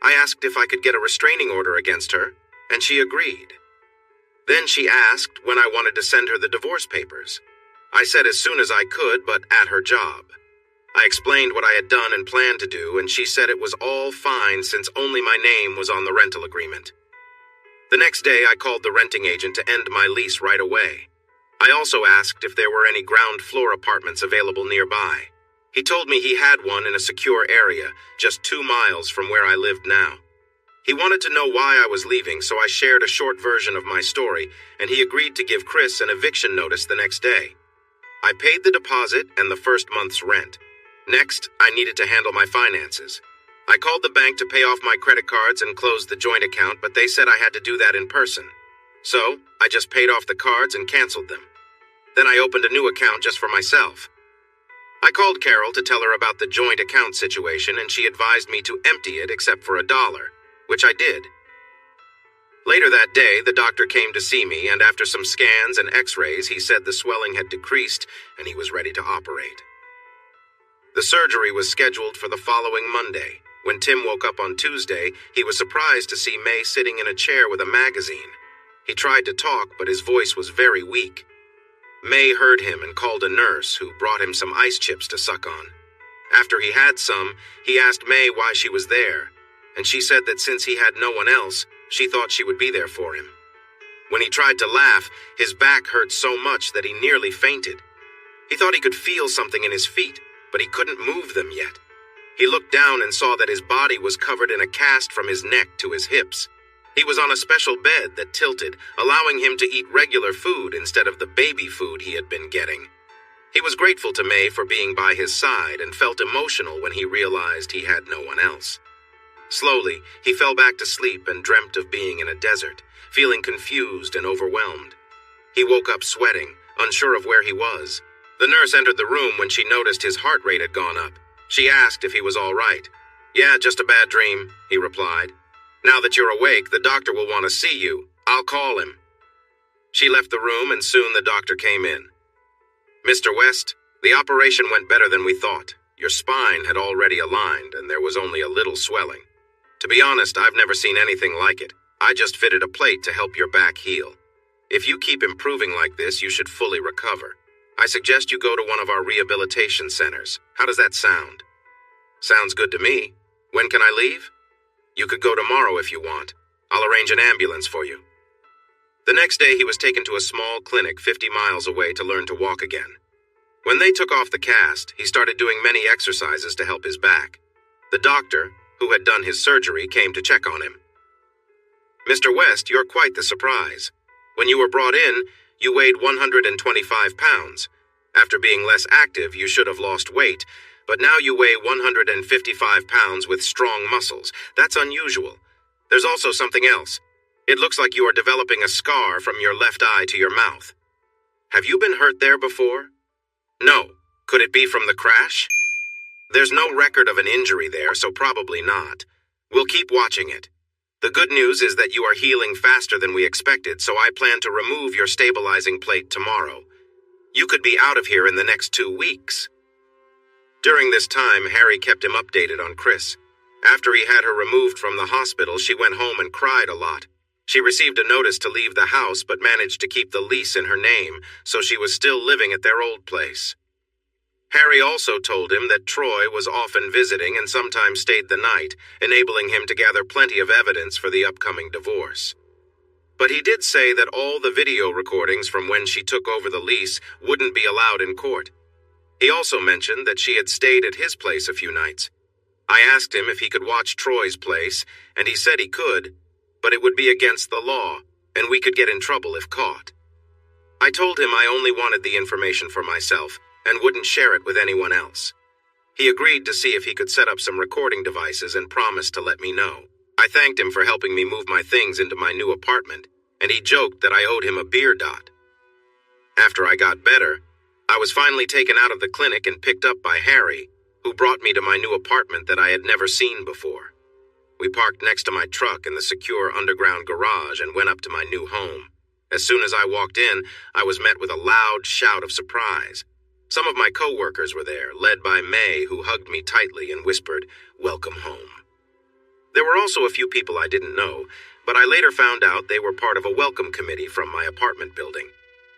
I asked if I could get a restraining order against her, and she agreed. Then she asked when I wanted to send her the divorce papers. I said as soon as I could, but at her job. I explained what I had done and planned to do, and she said it was all fine since only my name was on the rental agreement. The next day, I called the renting agent to end my lease right away. I also asked if there were any ground floor apartments available nearby. He told me he had one in a secure area, just 2 miles from where I lived now. He wanted to know why I was leaving, so I shared a short version of my story, and he agreed to give Chris an eviction notice the next day. I paid the deposit and the first month's rent. Next, I needed to handle my finances. I called the bank to pay off my credit cards and closed the joint account, but they said I had to do that in person. So, I just paid off the cards and canceled them. Then I opened a new account just for myself. I called Carol to tell her about the joint account situation, and she advised me to empty it except for $1, which I did. Later that day, the doctor came to see me, and after some scans and x-rays, he said the swelling had decreased and he was ready to operate. The surgery was scheduled for the following Monday. When Tim woke up on Tuesday, he was surprised to see May sitting in a chair with a magazine. He tried to talk, but his voice was very weak. May heard him and called a nurse, who brought him some ice chips to suck on. After he had some, he asked May why she was there, and she said that since he had no one else, she thought she would be there for him. When he tried to laugh, his back hurt so much that he nearly fainted. He thought he could feel something in his feet, but he couldn't move them yet. He looked down and saw that his body was covered in a cast from his neck to his hips. He was on a special bed that tilted, allowing him to eat regular food instead of the baby food he had been getting. He was grateful to May for being by his side and felt emotional when he realized he had no one else. Slowly, he fell back to sleep and dreamt of being in a desert, feeling confused and overwhelmed. He woke up sweating, unsure of where he was. The nurse entered the room when she noticed his heart rate had gone up. She asked if he was all right. "Yeah, just a bad dream," he replied. "Now that you're awake, the doctor will want to see you. I'll call him." She left the room, and soon the doctor came in. "Mr. West, the operation went better than we thought. Your spine had already aligned, and there was only a little swelling. To be honest, I've never seen anything like it. I just fitted a plate to help your back heal. If you keep improving like this, you should fully recover. I suggest you go to one of our rehabilitation centers. How does that sound?" "Sounds good to me. When can I leave?" "You could go tomorrow if you want. I'll arrange an ambulance for you." The next day, he was taken to a small clinic 50 miles away to learn to walk again. When they took off the cast, he started doing many exercises to help his back. The doctor, who had done his surgery, came to check on him. "Mr. West, you're quite the surprise. When you were brought in, you weighed 125 pounds. After being less active, you should have lost weight, but now you weigh 155 pounds with strong muscles. That's unusual. There's also something else. It looks like you are developing a scar from your left eye to your mouth. Have you been hurt there before?" "No. Could it be from the crash?" "There's no record of an injury there, so probably not. We'll keep watching it. The good news is that you are healing faster than we expected, so I plan to remove your stabilizing plate tomorrow. You could be out of here in the next 2 weeks." During this time, Harry kept him updated on Chris. After he had her removed from the hospital, she went home and cried a lot. She received a notice to leave the house but managed to keep the lease in her name, so she was still living at their old place. Harry also told him that Troy was often visiting and sometimes stayed the night, enabling him to gather plenty of evidence for the upcoming divorce. But he did say that all the video recordings from when she took over the lease wouldn't be allowed in court. He also mentioned that she had stayed at his place a few nights. I asked him if he could watch Troy's place, and he said he could, but it would be against the law, and we could get in trouble if caught. I told him I only wanted the information for myself, and wouldn't share it with anyone else. He agreed to see if he could set up some recording devices and promised to let me know. I thanked him for helping me move my things into my new apartment, and he joked that I owed him a beer dot. After I got better, I was finally taken out of the clinic and picked up by Harry, who brought me to my new apartment that I had never seen before. We parked next to my truck in the secure underground garage and went up to my new home. As soon as I walked in, I was met with a loud shout of surprise. Some of my co-workers were there, led by May, who hugged me tightly and whispered, "Welcome home." There were also a few people I didn't know, but I later found out they were part of a welcome committee from my apartment building.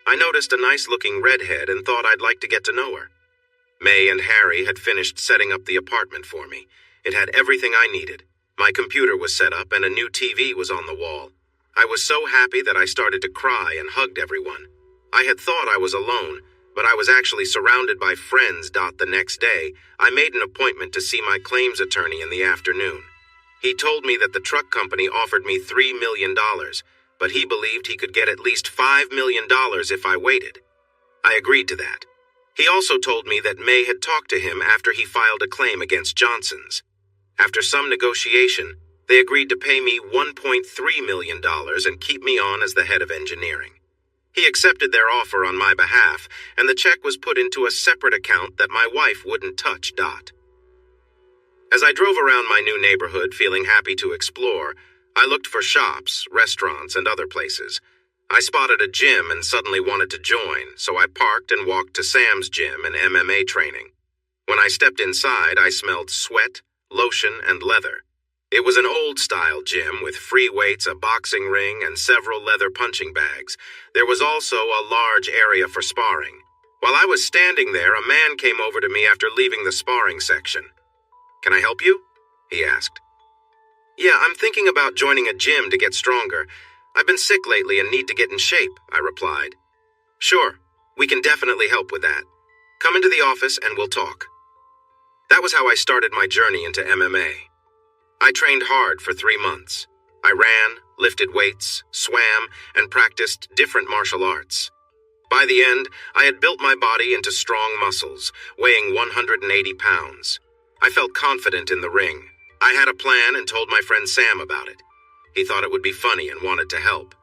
I noticed a nice-looking redhead and thought I'd like to get to know her. May and Harry had finished setting up the apartment for me. It had everything I needed. My computer was set up and a new TV was on the wall. I was so happy that I started to cry and hugged everyone. I had thought I was alone, but I was actually surrounded by friends. The next day, I made an appointment to see my claims attorney in the afternoon. He told me that the truck company offered me $3 million, but he believed he could get at least $5 million if I waited. I agreed to that. He also told me that May had talked to him after he filed a claim against Johnson's. After some negotiation, they agreed to pay me $1.3 million and keep me on as the head of engineering. He accepted their offer on my behalf, and the check was put into a separate account that my wife wouldn't touch. As I drove around my new neighborhood feeling happy to explore, I looked for shops, restaurants, and other places. I spotted a gym and suddenly wanted to join, so I parked and walked to Sam's gym and MMA training. When I stepped inside, I smelled sweat, lotion, and leather. It was an old-style gym with free weights, a boxing ring, and several leather punching bags. There was also a large area for sparring. While I was standing there, a man came over to me after leaving the sparring section. "Can I help you?" he asked. "Yeah, I'm thinking about joining a gym to get stronger. I've been sick lately and need to get in shape," I replied. "Sure, we can definitely help with that. Come into the office and we'll talk." That was how I started my journey into MMA. I trained hard for 3 months. I ran, lifted weights, swam, and practiced different martial arts. By the end, I had built my body into strong muscles, weighing 180 pounds. I felt confident in the ring. I had a plan and told my friend Sam about it. He thought it would be funny and wanted to help.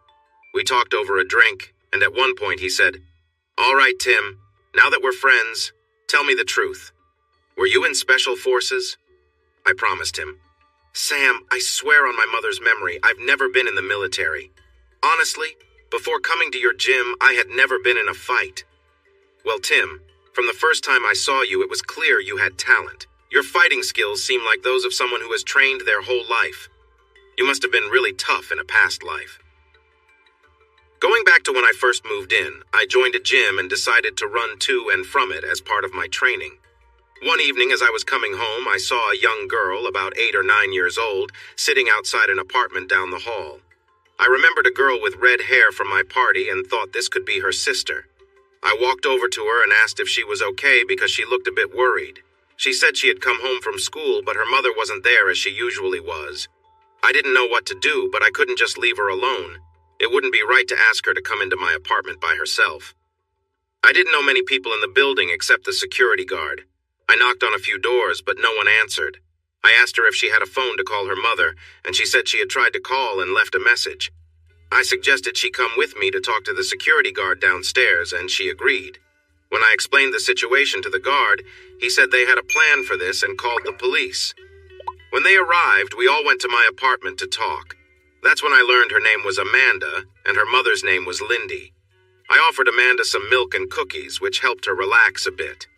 We talked over a drink, and at one point he said, "All right, Tim, now that we're friends, tell me the truth. Were you in Special Forces?" I promised him. "Sam, I swear on my mother's memory, I've never been in the military. Honestly, before coming to your gym, I had never been in a fight." "Well, Tim, from the first time I saw you, it was clear you had talent. Your fighting skills seem like those of someone who has trained their whole life. You must have been really tough in a past life." Going back to when I first moved in, I joined a gym and decided to run to and from it as part of my training. One evening as I was coming home, I saw a young girl, about 8 or 9 years old, sitting outside an apartment down the hall. I remembered a girl with red hair from my party and thought this could be her sister. I walked over to her and asked if she was okay because she looked a bit worried. She said she had come home from school, but her mother wasn't there as she usually was. I didn't know what to do, but I couldn't just leave her alone. It wouldn't be right to ask her to come into my apartment by herself. I didn't know many people in the building except the security guard. I knocked on a few doors, but no one answered. I asked her if she had a phone to call her mother, and she said she had tried to call and left a message. I suggested she come with me to talk to the security guard downstairs, and she agreed. When I explained the situation to the guard, he said they had a plan for this and called the police. When they arrived, we all went to my apartment to talk. That's when I learned her name was Amanda, and her mother's name was Lindy. I offered Amanda some milk and cookies, which helped her relax a bit.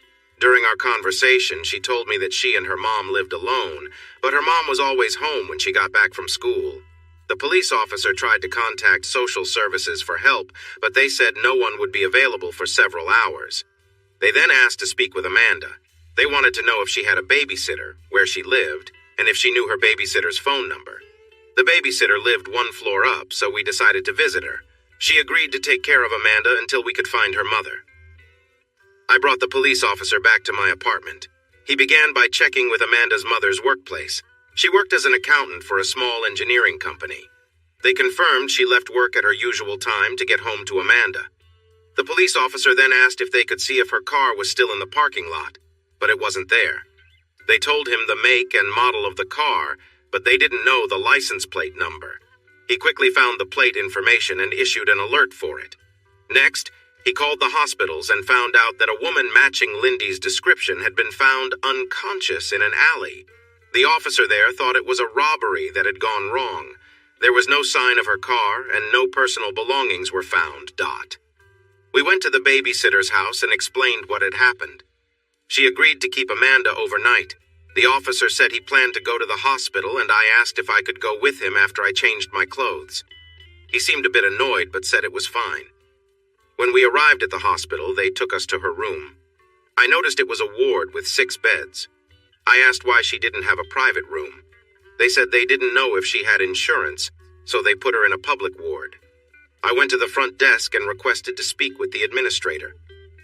During our conversation, she told me that she and her mom lived alone, but her mom was always home when she got back from school. The police officer tried to contact social services for help, but they said no one would be available for several hours. They then asked to speak with Amanda. They wanted to know if she had a babysitter, where she lived, and if she knew her babysitter's phone number. The babysitter lived one floor up, so we decided to visit her. She agreed to take care of Amanda until we could find her mother. I brought the police officer back to my apartment. He began by checking with Amanda's mother's workplace. She worked as an accountant for a small engineering company. They confirmed she left work at her usual time to get home to Amanda. The police officer then asked if they could see if her car was still in the parking lot, but it wasn't there. They told him the make and model of the car, but they didn't know the license plate number. He quickly found the plate information and issued an alert for it. Next, he called the hospitals and found out that a woman matching Lindy's description had been found unconscious in an alley. The officer there thought it was a robbery that had gone wrong. There was no sign of her car, and no personal belongings were found. We went to the babysitter's house and explained what had happened. She agreed to keep Amanda overnight. The officer said he planned to go to the hospital, and I asked if I could go with him after I changed my clothes. He seemed a bit annoyed, but said it was fine. When we arrived at the hospital, they took us to her room. I noticed it was a ward with 6 beds. I asked why she didn't have a private room. They said they didn't know if she had insurance, so they put her in a public ward. I went to the front desk and requested to speak with the administrator.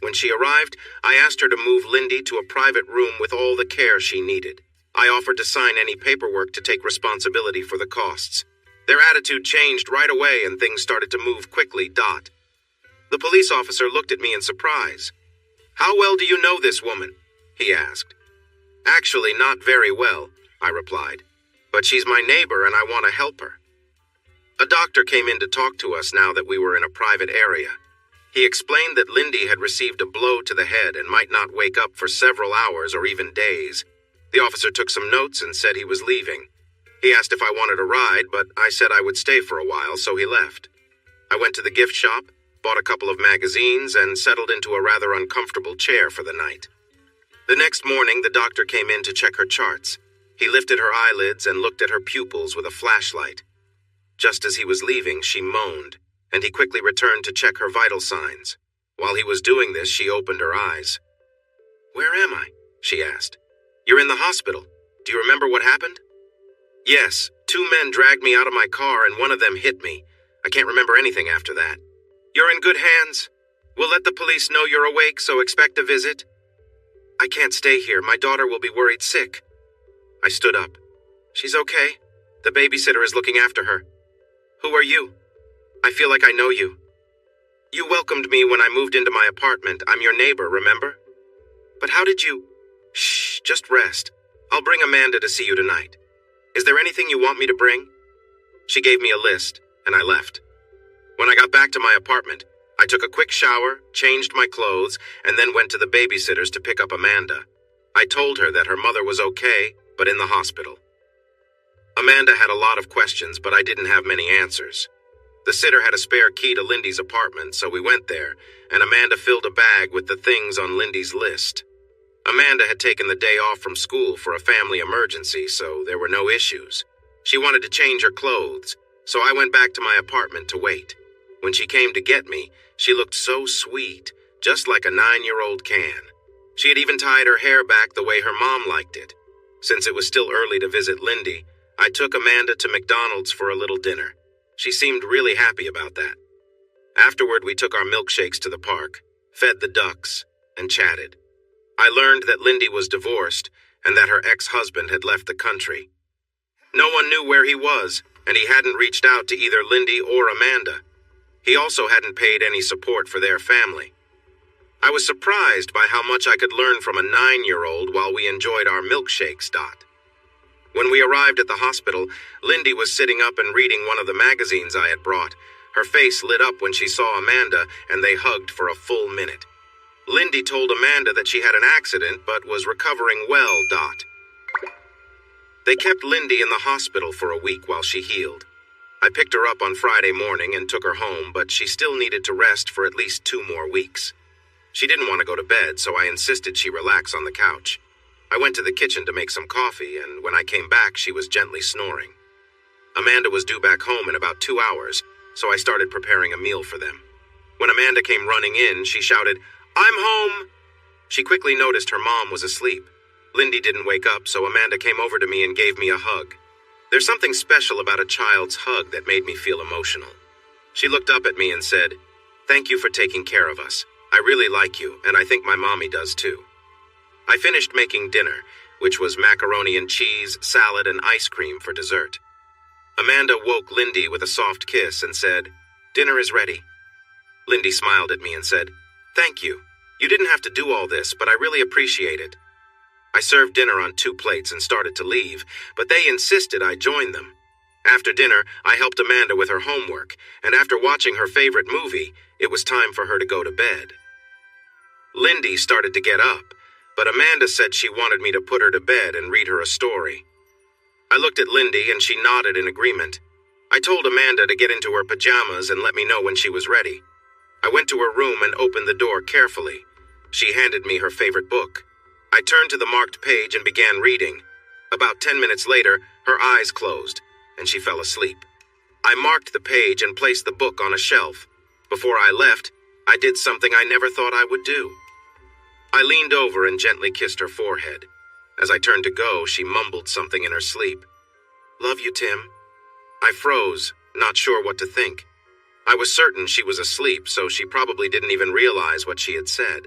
When she arrived, I asked her to move Lindy to a private room with all the care she needed. I offered to sign any paperwork to take responsibility for the costs. Their attitude changed right away and things started to move quickly. The police officer looked at me in surprise. "How well do you know this woman?" he asked. "Actually, not very well," I replied. "But she's my neighbor and I want to help her." A doctor came in to talk to us now that we were in a private area. He explained that Lindy had received a blow to the head and might not wake up for several hours or even days. The officer took some notes and said he was leaving. He asked if I wanted a ride, but I said I would stay for a while, so he left. I went to the gift shop, bought a couple of magazines, and settled into a rather uncomfortable chair for the night. The next morning, the doctor came in to check her charts. He lifted her eyelids and looked at her pupils with a flashlight. Just as he was leaving, she moaned, and he quickly returned to check her vital signs. While he was doing this, she opened her eyes. "Where am I?" she asked. "You're in the hospital. Do you remember what happened?" "Yes, 2 men dragged me out of my car and one of them hit me. I can't remember anything after that." "You're in good hands. We'll let the police know you're awake, so expect a visit." "I can't stay here. My daughter will be worried sick." I stood up. "She's okay. The babysitter is looking after her." "Who are you?" "I feel like I know you." "You welcomed me when I moved into my apartment. I'm your neighbor, remember?" "But how did you—" "Shh, just rest. I'll bring Amanda to see you tonight. Is there anything you want me to bring?" She gave me a list, and I left. When I got back to my apartment, I took a quick shower, changed my clothes, and then went to the babysitter's to pick up Amanda. I told her that her mother was okay, but in the hospital. Amanda had a lot of questions, but I didn't have many answers. The sitter had a spare key to Lindy's apartment, so we went there, and Amanda filled a bag with the things on Lindy's list. Amanda had taken the day off from school for a family emergency, so there were no issues. She wanted to change her clothes, so I went back to my apartment to wait. When she came to get me, she looked so sweet, just like a 9-year-old can. She had even tied her hair back the way her mom liked it. Since it was still early to visit Lindy, I took Amanda to McDonald's for a little dinner. She seemed really happy about that. Afterward, we took our milkshakes to the park, fed the ducks, and chatted. I learned that Lindy was divorced and that her ex-husband had left the country. No one knew where he was, and he hadn't reached out to either Lindy or Amanda. He also hadn't paid any support for their family. I was surprised by how much I could learn from a 9-year-old while we enjoyed our milkshakes. When we arrived at the hospital, Lindy was sitting up and reading one of the magazines I had brought. Her face lit up when she saw Amanda, and they hugged for a full minute. Lindy told Amanda that she had an accident but was recovering well. They kept Lindy in the hospital for a week while she healed. I picked her up on Friday morning and took her home, but she still needed to rest for at least 2 more weeks. She didn't want to go to bed, so I insisted she relax on the couch. I went to the kitchen to make some coffee, and when I came back, she was gently snoring. Amanda was due back home in about 2 hours, so I started preparing a meal for them. When Amanda came running in, she shouted, "I'm home!" She quickly noticed her mom was asleep. Lindy didn't wake up, so Amanda came over to me and gave me a hug. There's something special about a child's hug that made me feel emotional. She looked up at me and said, "Thank you for taking care of us. I really like you, and I think my mommy does too." I finished making dinner, which was macaroni and cheese, salad, and ice cream for dessert. Amanda woke Lindy with a soft kiss and said, "Dinner is ready." Lindy smiled at me and said, "Thank you. You didn't have to do all this, but I really appreciate it." I served dinner on 2 plates and started to leave, but they insisted I join them. After dinner, I helped Amanda with her homework, and after watching her favorite movie, it was time for her to go to bed. Lindy started to get up, but Amanda said she wanted me to put her to bed and read her a story. I looked at Lindy and she nodded in agreement. I told Amanda to get into her pajamas and let me know when she was ready. I went to her room and opened the door carefully. She handed me her favorite book. I turned to the marked page and began reading. About 10 minutes later, her eyes closed, and she fell asleep. I marked the page and placed the book on a shelf. Before I left, I did something I never thought I would do. I leaned over and gently kissed her forehead. As I turned to go, she mumbled something in her sleep. "Love you, Tim." I froze, not sure what to think. I was certain she was asleep, so she probably didn't even realize what she had said.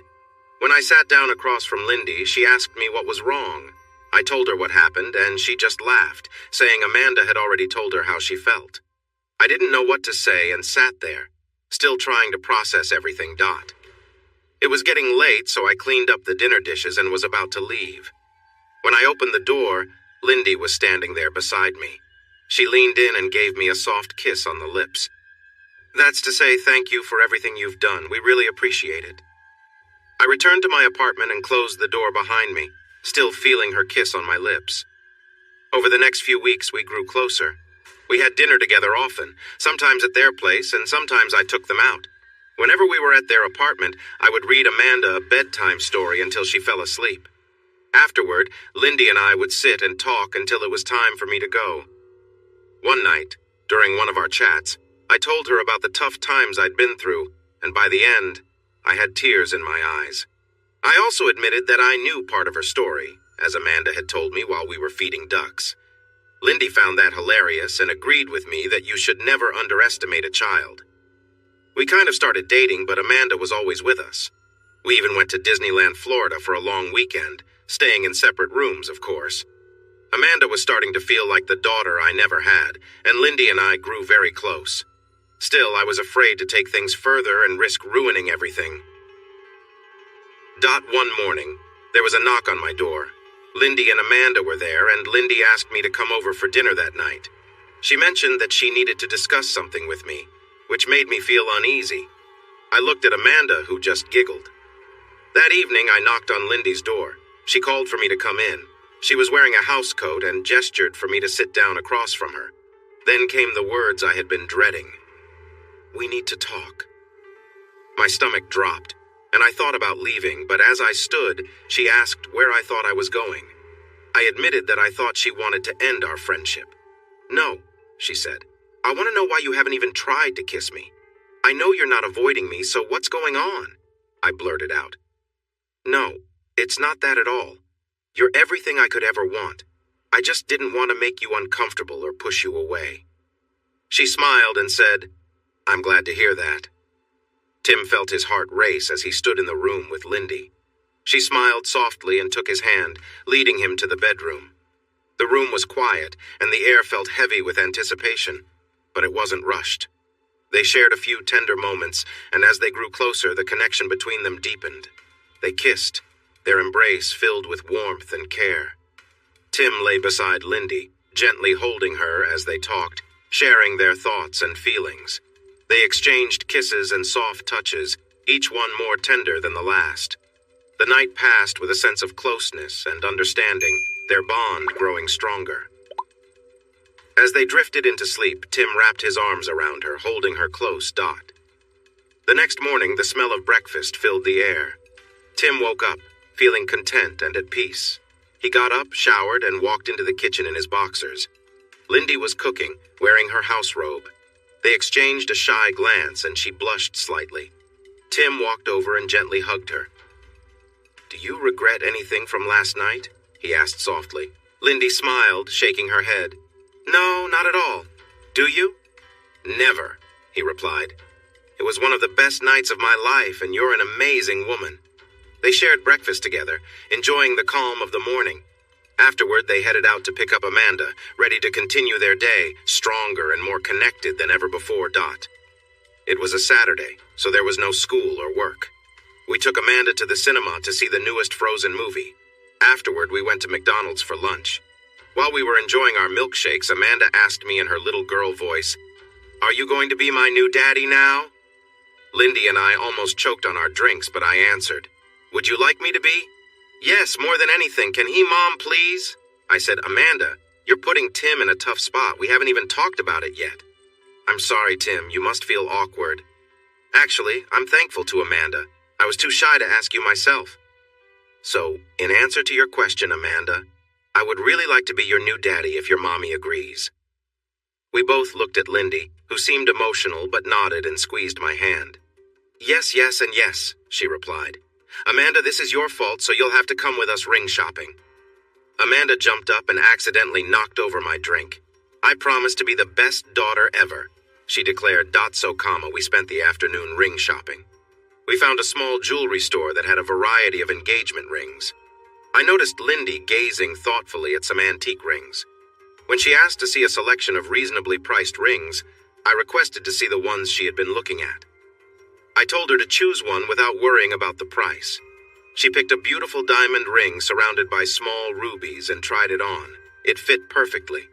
When I sat down across from Lindy, she asked me what was wrong. I told her what happened, and she just laughed, saying Amanda had already told her how she felt. I didn't know what to say and sat there, still trying to process everything. It was getting late, so I cleaned up the dinner dishes and was about to leave. When I opened the door, Lindy was standing there beside me. She leaned in and gave me a soft kiss on the lips. "That's to say thank you for everything you've done. We really appreciate it." I returned to my apartment and closed the door behind me, still feeling her kiss on my lips. Over the next few weeks, we grew closer. We had dinner together often, sometimes at their place, and sometimes I took them out. Whenever we were at their apartment, I would read Amanda a bedtime story until she fell asleep. Afterward, Lindy and I would sit and talk until it was time for me to go. One night, during one of our chats, I told her about the tough times I'd been through, and by the end, I had tears in my eyes. I also admitted that I knew part of her story, as Amanda had told me while we were feeding ducks. Lindy found that hilarious and agreed with me that you should never underestimate a child. We kind of started dating, but Amanda was always with us. We even went to Disneyland, Florida for a long weekend, staying in separate rooms, of course. Amanda was starting to feel like the daughter I never had, and Lindy and I grew very close. Still, I was afraid to take things further and risk ruining everything. One morning, there was a knock on my door. Lindy and Amanda were there, and Lindy asked me to come over for dinner that night. She mentioned that she needed to discuss something with me, which made me feel uneasy. I looked at Amanda, who just giggled. That evening, I knocked on Lindy's door. She called for me to come in. She was wearing a house coat and gestured for me to sit down across from her. Then came the words I had been dreading. "We need to talk." My stomach dropped, and I thought about leaving, but as I stood, she asked where I thought I was going. I admitted that I thought she wanted to end our friendship. "No," she said. "I want to know why you haven't even tried to kiss me. I know you're not avoiding me, so what's going on?" I blurted out. "No, it's not that at all. You're everything I could ever want. I just didn't want to make you uncomfortable or push you away." She smiled and said, "I'm glad to hear that." Tim felt his heart race as he stood in the room with Lindy. She smiled softly and took his hand, leading him to the bedroom. The room was quiet, and the air felt heavy with anticipation, but it wasn't rushed. They shared a few tender moments, and as they grew closer, the connection between them deepened. They kissed, their embrace filled with warmth and care. Tim lay beside Lindy, gently holding her as they talked, sharing their thoughts and feelings. They exchanged kisses and soft touches, each one more tender than the last. The night passed with a sense of closeness and understanding, their bond growing stronger. As they drifted into sleep, Tim wrapped his arms around her, holding her close. The next morning, the smell of breakfast filled the air. Tim woke up, feeling content and at peace. He got up, showered, and walked into the kitchen in his boxers. Lindy was cooking, wearing her house robe. They exchanged a shy glance, and she blushed slightly. Tim walked over and gently hugged her. "Do you regret anything from last night?" he asked softly. Lindy smiled, shaking her head. "No, not at all. Do you?" "Never," he replied. "It was one of the best nights of my life, and you're an amazing woman." They shared breakfast together, enjoying the calm of the morning. Afterward, they headed out to pick up Amanda, ready to continue their day, stronger and more connected than ever before. It was a Saturday, so there was no school or work. We took Amanda to the cinema to see the newest Frozen movie. Afterward, we went to McDonald's for lunch. While we were enjoying our milkshakes, Amanda asked me in her little girl voice, "Are you going to be my new daddy now?" Lindy and I almost choked on our drinks, but I answered, "Would you like me to be?" "Yes, more than anything. Can he, Mom, please?" I said, "Amanda, you're putting Tim in a tough spot. We haven't even talked about it yet." "I'm sorry, Tim. You must feel awkward." "Actually, I'm thankful to Amanda. I was too shy to ask you myself." "So, in answer to your question, Amanda, I would really like to be your new daddy if your mommy agrees." We both looked at Lindy, who seemed emotional but nodded and squeezed my hand. "Yes, yes, and yes," she replied. "Amanda, this is your fault, so you'll have to come with us ring shopping." Amanda jumped up and accidentally knocked over my drink. "I promise to be the best daughter ever," she declared. We spent the afternoon ring shopping. We found a small jewelry store that had a variety of engagement rings. I noticed Lindy gazing thoughtfully at some antique rings. When she asked to see a selection of reasonably priced rings, I requested to see the ones she had been looking at. I told her to choose one without worrying about the price. She picked a beautiful diamond ring surrounded by small rubies and tried it on. It fit perfectly.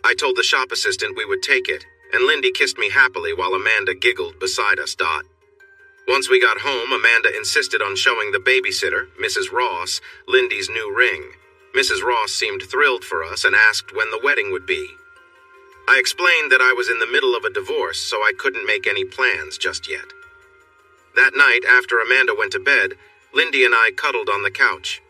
I told the shop assistant we would take it, and Lindy kissed me happily while Amanda giggled beside us. Once we got home, Amanda insisted on showing the babysitter, Mrs. Ross, Lindy's new ring. Mrs. Ross seemed thrilled for us and asked when the wedding would be. I explained that I was in the middle of a divorce, so I couldn't make any plans just yet. That night, after Amanda went to bed, Lindy and I cuddled on the couch.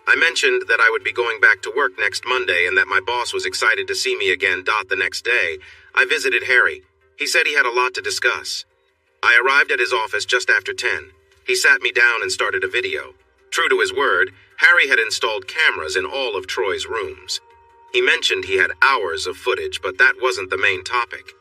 I mentioned that I would be going back to work next Monday and that my boss was excited to see me again. The next day, I visited Harry. He said he had a lot to discuss. I arrived at his office just after 10. He sat me down and started a video. True to his word, Harry had installed cameras in all of Troy's rooms. He mentioned he had hours of footage, but that wasn't the main topic.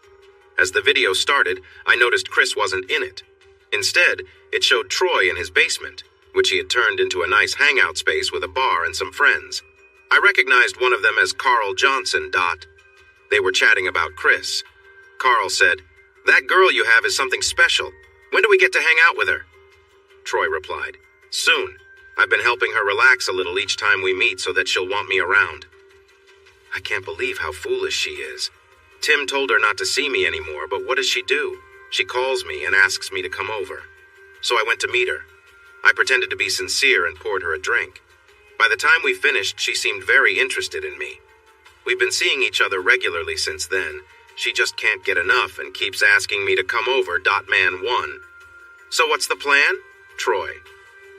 As the video started, I noticed Chris wasn't in it. Instead, it showed Troy in his basement, which he had turned into a nice hangout space with a bar and some friends. I recognized one of them as Carl Johnson. They were chatting about Chris. Carl said, "That girl you have is something special. When do we get to hang out with her?" Troy replied, "Soon. I've been helping her relax a little each time we meet so that she'll want me around." I can't believe how foolish she is. Tim told her not to see me anymore, but what does she do? She calls me and asks me to come over. So I went to meet her. I pretended to be sincere and poured her a drink. By the time we finished, she seemed very interested in me. We've been seeing each other regularly since then. She just can't get enough and keeps asking me to come over. Man 1. So what's the plan? Troy.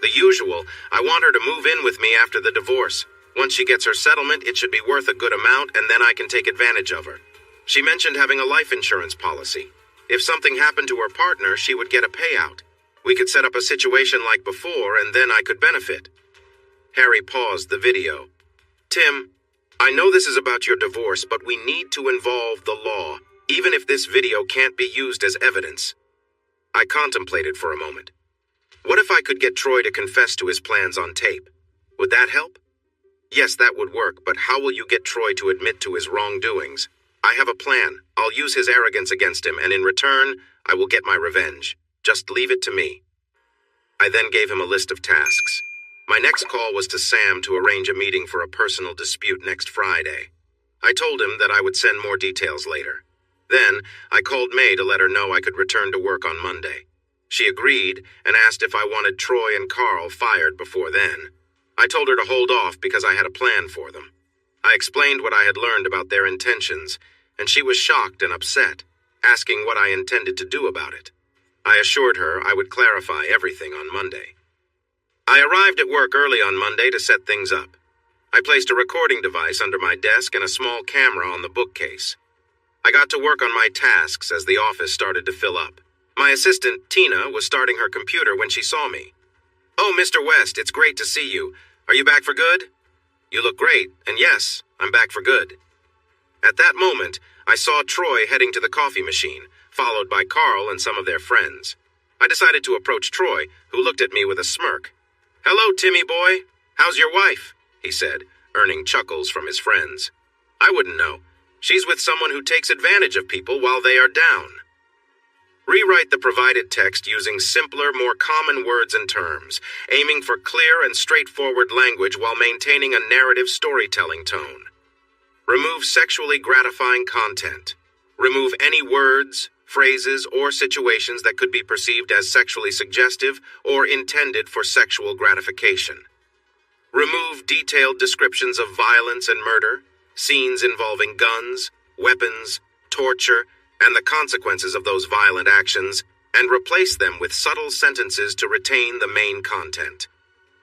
The usual. I want her to move in with me after the divorce. Once she gets her settlement, it should be worth a good amount, and then I can take advantage of her. She mentioned having a life insurance policy. If something happened to her partner, she would get a payout. We could set up a situation like before, and then I could benefit. Harry paused the video. Tim, I know this is about your divorce, but we need to involve the law, even if this video can't be used as evidence. I contemplated for a moment. What if I could get Troy to confess to his plans on tape? Would that help? Yes, that would work, but how will you get Troy to admit to his wrongdoings? I have a plan. I'll use his arrogance against him, and in return, I will get my revenge. Just leave it to me. I then gave him a list of tasks. My next call was to Sam to arrange a meeting for a personal dispute next Friday. I told him that I would send more details later. Then, I called May to let her know I could return to work on Monday. She agreed and asked if I wanted Troy and Carl fired before then. I told her to hold off because I had a plan for them. I explained what I had learned about their intentions, and she was shocked and upset, asking what I intended to do about it. I assured her I would clarify everything on Monday. I arrived at work early on Monday to set things up. I placed a recording device under my desk and a small camera on the bookcase. I got to work on my tasks as the office started to fill up. My assistant, Tina, was starting her computer when she saw me. "Oh, Mr. West, it's great to see you. Are you back for good?" "You look great, and yes, I'm back for good." At that moment, I saw Troy heading to the coffee machine, followed by Carl and some of their friends. I decided to approach Troy, who looked at me with a smirk. "Hello, Timmy boy. How's your wife?" he said, earning chuckles from his friends. "I wouldn't know. She's with someone who takes advantage of people while they are down." Rewrite the provided text using simpler, more common words and terms, aiming for clear and straightforward language while maintaining a narrative storytelling tone. Remove sexually gratifying content. Remove any words, phrases, or situations that could be perceived as sexually suggestive or intended for sexual gratification. Remove detailed descriptions of violence and murder, scenes involving guns, weapons, torture, and the consequences of those violent actions, and replace them with subtle sentences to retain the main content.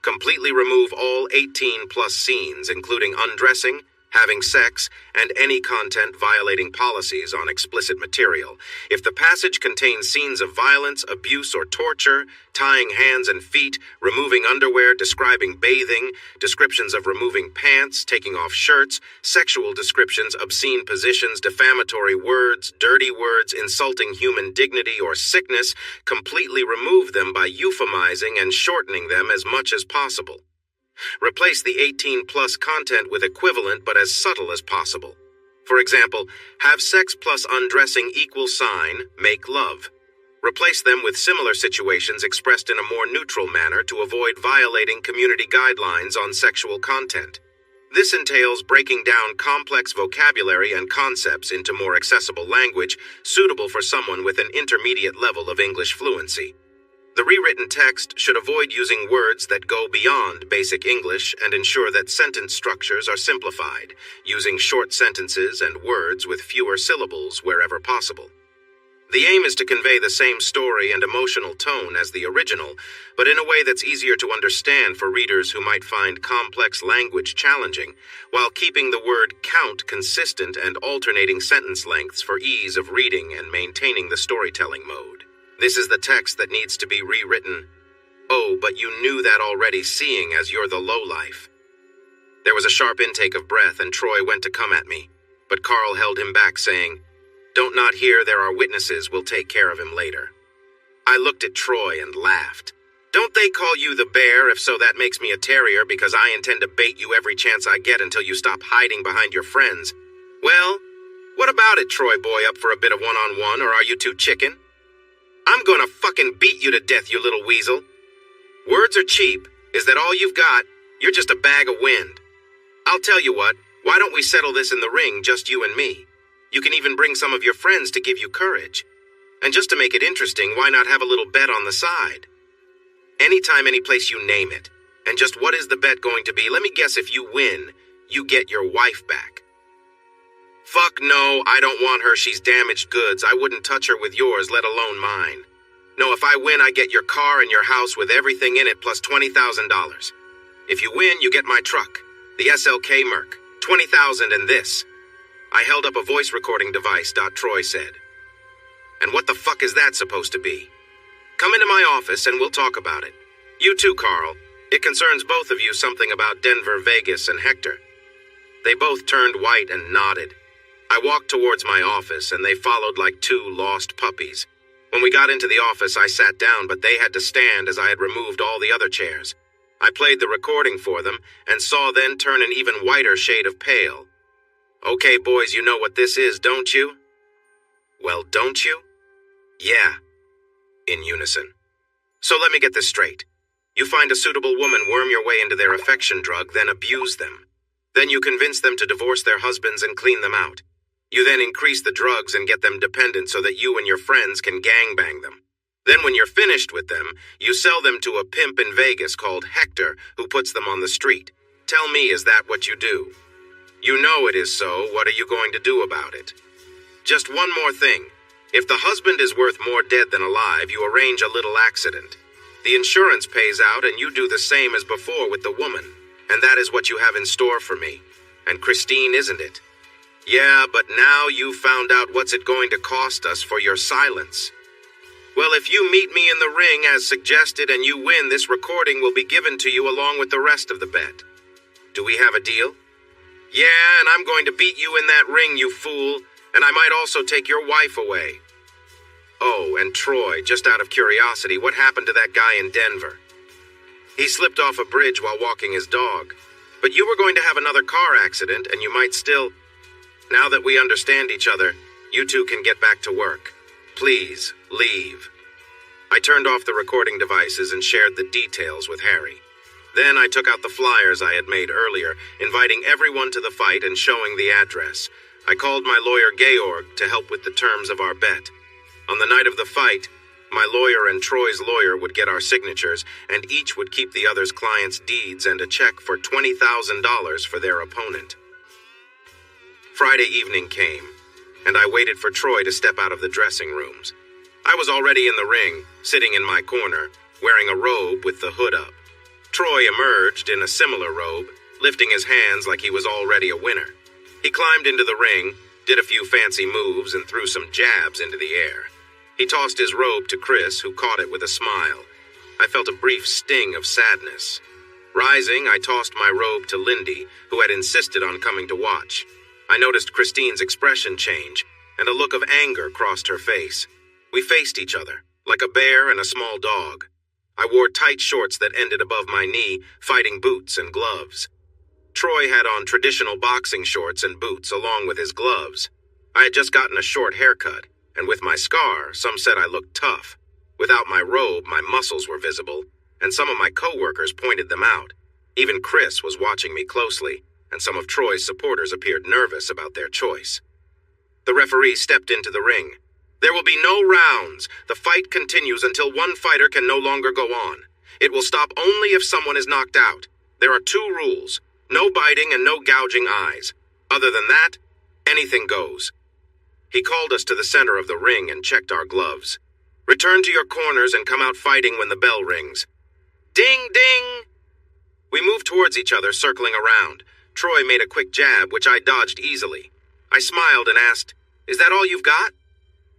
Completely remove all 18-plus scenes, including undressing, having sex, and any content violating policies on explicit material. If the passage contains scenes of violence, abuse, or torture, tying hands and feet, removing underwear, describing bathing, descriptions of removing pants, taking off shirts, sexual descriptions, obscene positions, defamatory words, dirty words, insulting human dignity or sickness, completely remove them by euphemizing and shortening them as much as possible. Replace the 18-plus content with equivalent but as subtle as possible. For example, have sex plus undressing equal sign, make love. Replace them with similar situations expressed in a more neutral manner to avoid violating community guidelines on sexual content. This entails breaking down complex vocabulary and concepts into more accessible language suitable for someone with an intermediate level of English fluency. The rewritten text should avoid using words that go beyond basic English and ensure that sentence structures are simplified, using short sentences and words with fewer syllables wherever possible. The aim is to convey the same story and emotional tone as the original, but in a way that's easier to understand for readers who might find complex language challenging, while keeping the word count consistent and alternating sentence lengths for ease of reading and maintaining the storytelling mode. This is the text that needs to be rewritten. "Oh, but you knew that already, seeing as you're the lowlife." There was a sharp intake of breath, and Troy went to come at me, but Carl held him back, saying, "Don't not here, there are witnesses, we'll take care of him later." I looked at Troy and laughed. "Don't they call you the bear? If so, that makes me a terrier because I intend to bait you every chance I get until you stop hiding behind your friends." "Well, what about it, Troy boy, up for a bit of one-on-one, or are you too chicken?" "I'm gonna fucking beat you to death, you little weasel." "Words are cheap. Is that all you've got? You're just a bag of wind." "I'll tell you what, why don't we settle this in the ring, just you and me? You can even bring some of your friends to give you courage. And just to make it interesting, why not have a little bet on the side? Anytime, any place, you name it. And just what is the bet going to be? Let me guess, if you win, you get your wife back." "Fuck no, I don't want her. She's damaged goods. I wouldn't touch her with yours, let alone mine. No, if I win, I get your car and your house with everything in it plus $20,000. If you win, you get my truck, the SLK Merc, $20,000 and this." I held up a voice recording device, Troy said. "And what the fuck is that supposed to be?" "Come into my office and we'll talk about it. You too, Carl. It concerns both of you, something about Denver, Vegas, and Hector." They both turned white and nodded. I walked towards my office, and they followed like two lost puppies. When we got into the office, I sat down, but they had to stand as I had removed all the other chairs. I played the recording for them, and saw then turn an even whiter shade of pale. "Okay, boys, you know what this is, don't you?" "Well, don't you?" "Yeah," in unison. "So let me get this straight. You find a suitable woman, worm your way into their affection drug, then abuse them. Then you convince them to divorce their husbands and clean them out. You then increase the drugs and get them dependent so that you and your friends can gangbang them. Then when you're finished with them, you sell them to a pimp in Vegas called Hector, who puts them on the street. Tell me, is that what you do?" You know it is so. What are you going to do about it? Just one more thing. If the husband is worth more dead than alive, you arrange a little accident. The insurance pays out and you do the same as before with the woman. And that is what you have in store for me. And Christine, isn't it? Yeah, but now you found out what's it going to cost us for your silence. Well, if you meet me in the ring as suggested and you win, this recording will be given to you along with the rest of the bet. Do we have a deal? Yeah, and I'm going to beat you in that ring, you fool, and I might also take your wife away. Oh, and Troy, just out of curiosity, what happened to that guy in Denver? He slipped off a bridge while walking his dog. But you were going to have another car accident, and you might still... Now that we understand each other, you two can get back to work. Please, leave. I turned off the recording devices and shared the details with Harry. Then I took out the flyers I had made earlier, inviting everyone to the fight and showing the address. I called my lawyer Georg to help with the terms of our bet. On the night of the fight, my lawyer and Troy's lawyer would get our signatures, and each would keep the other's client's deeds and a check for $20,000 for their opponent. Friday evening came, and I waited for Troy to step out of the dressing rooms. I was already in the ring, sitting in my corner, wearing a robe with the hood up. Troy emerged in a similar robe, lifting his hands like he was already a winner. He climbed into the ring, did a few fancy moves, and threw some jabs into the air. He tossed his robe to Chris, who caught it with a smile. I felt a brief sting of sadness. Rising, I tossed my robe to Lindy, who had insisted on coming to watch. I noticed Christine's expression change, and a look of anger crossed her face. We faced each other, like a bear and a small dog. I wore tight shorts that ended above my knee, fighting boots and gloves. Troy had on traditional boxing shorts and boots along with his gloves. I had just gotten a short haircut, and with my scar, some said I looked tough. Without my robe, my muscles were visible, and some of my co-workers pointed them out. Even Chris was watching me closely, and some of Troy's supporters appeared nervous about their choice. The referee stepped into the ring. There will be no rounds. The fight continues until one fighter can no longer go on. It will stop only if someone is knocked out. There are 2 rules: no biting and no gouging eyes. Other than that, anything goes. He called us to the center of the ring and checked our gloves. Return to your corners and come out fighting when the bell rings. Ding, ding! We moved towards each other, circling around. Troy made a quick jab, which I dodged easily. I smiled and asked, "Is that all you've got?"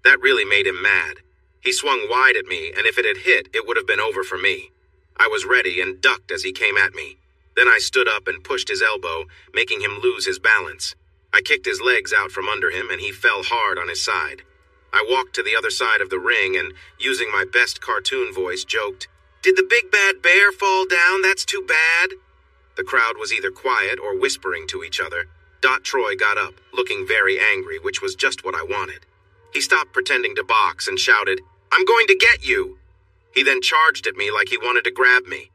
That really made him mad. He swung wide at me, and if it had hit, it would have been over for me. I was ready and ducked as he came at me. Then I stood up and pushed his elbow, making him lose his balance. I kicked his legs out from under him, and he fell hard on his side. I walked to the other side of the ring and, using my best cartoon voice, joked, "Did the big bad bear fall down? That's too bad." The crowd was either quiet or whispering to each other. Troy got up, looking very angry, which was just what I wanted. He stopped pretending to box and shouted, "I'm going to get you!" He then charged at me like he wanted to grab me.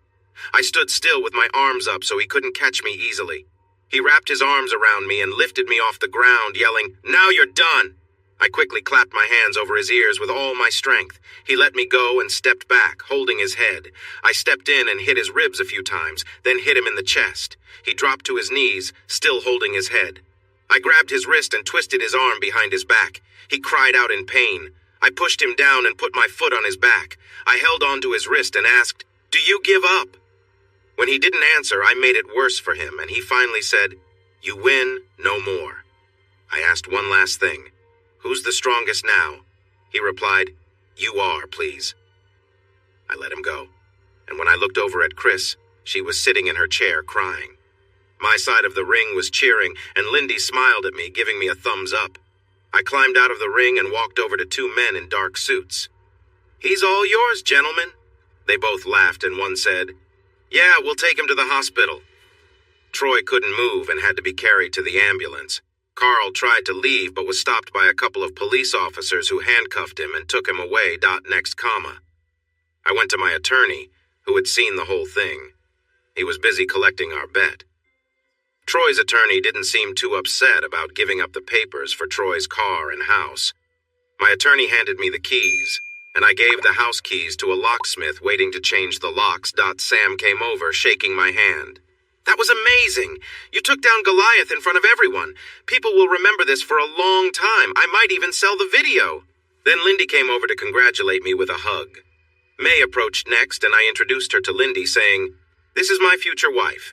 I stood still with my arms up so he couldn't catch me easily. He wrapped his arms around me and lifted me off the ground, yelling, "Now you're done!" I quickly clapped my hands over his ears with all my strength. He let me go and stepped back, holding his head. I stepped in and hit his ribs a few times, then hit him in the chest. He dropped to his knees, still holding his head. I grabbed his wrist and twisted his arm behind his back. He cried out in pain. I pushed him down and put my foot on his back. I held onto his wrist and asked, "Do you give up?" When he didn't answer, I made it worse for him, and he finally said, "You win, no more." I asked one last thing. "Who's the strongest now?" He replied, "You are, please." I let him go, and when I looked over at Chris, she was sitting in her chair crying. My side of the ring was cheering, and Lindy smiled at me, giving me a thumbs up. I climbed out of the ring and walked over to 2 men in dark suits. "He's all yours, gentlemen." They both laughed, and one said, "Yeah, we'll take him to the hospital." Troy couldn't move and had to be carried to the ambulance. Carl tried to leave but was stopped by a couple of police officers who handcuffed him and took him away. Next comma. I went to my attorney, who had seen the whole thing. He was busy collecting our bet. Troy's attorney didn't seem too upset about giving up the papers for Troy's car and house. My attorney handed me the keys, and I gave the house keys to a locksmith waiting to change the locks. Sam came over, shaking my hand. That was amazing. You took down Goliath in front of everyone. People will remember this for a long time. I might even sell the video. Then Lindy came over to congratulate me with a hug. May approached next, and I introduced her to Lindy, saying, "This is my future wife."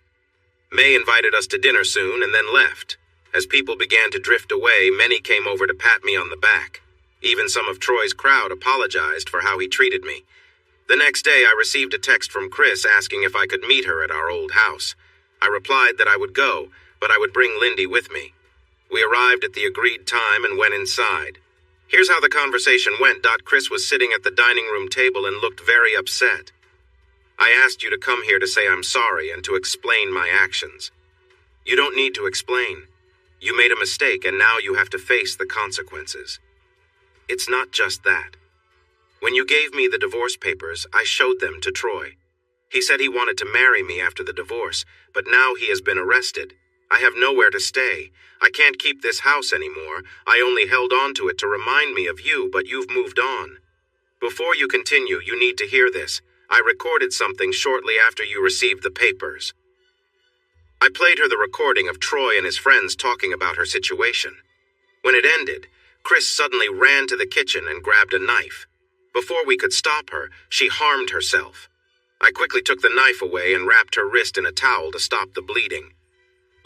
May invited us to dinner soon and then left. As people began to drift away, many came over to pat me on the back. Even some of Troy's crowd apologized for how he treated me. The next day, I received a text from Chris asking if I could meet her at our old house. I replied that I would go, but I would bring Lindy with me. We arrived at the agreed time and went inside. Here's how the conversation went. Chris was sitting at the dining room table and looked very upset. "I asked you to come here to say I'm sorry and to explain my actions." "You don't need to explain. You made a mistake and now you have to face the consequences." "It's not just that. When you gave me the divorce papers, I showed them to Troy. He said he wanted to marry me after the divorce, but now he has been arrested. I have nowhere to stay. I can't keep this house anymore. I only held on to it to remind me of you, but you've moved on. Before you continue, you need to hear this. I recorded something shortly after you received the papers." I played her the recording of Troy and his friends talking about her situation. When it ended, Chris suddenly ran to the kitchen and grabbed a knife. Before we could stop her, she harmed herself. I quickly took the knife away and wrapped her wrist in a towel to stop the bleeding.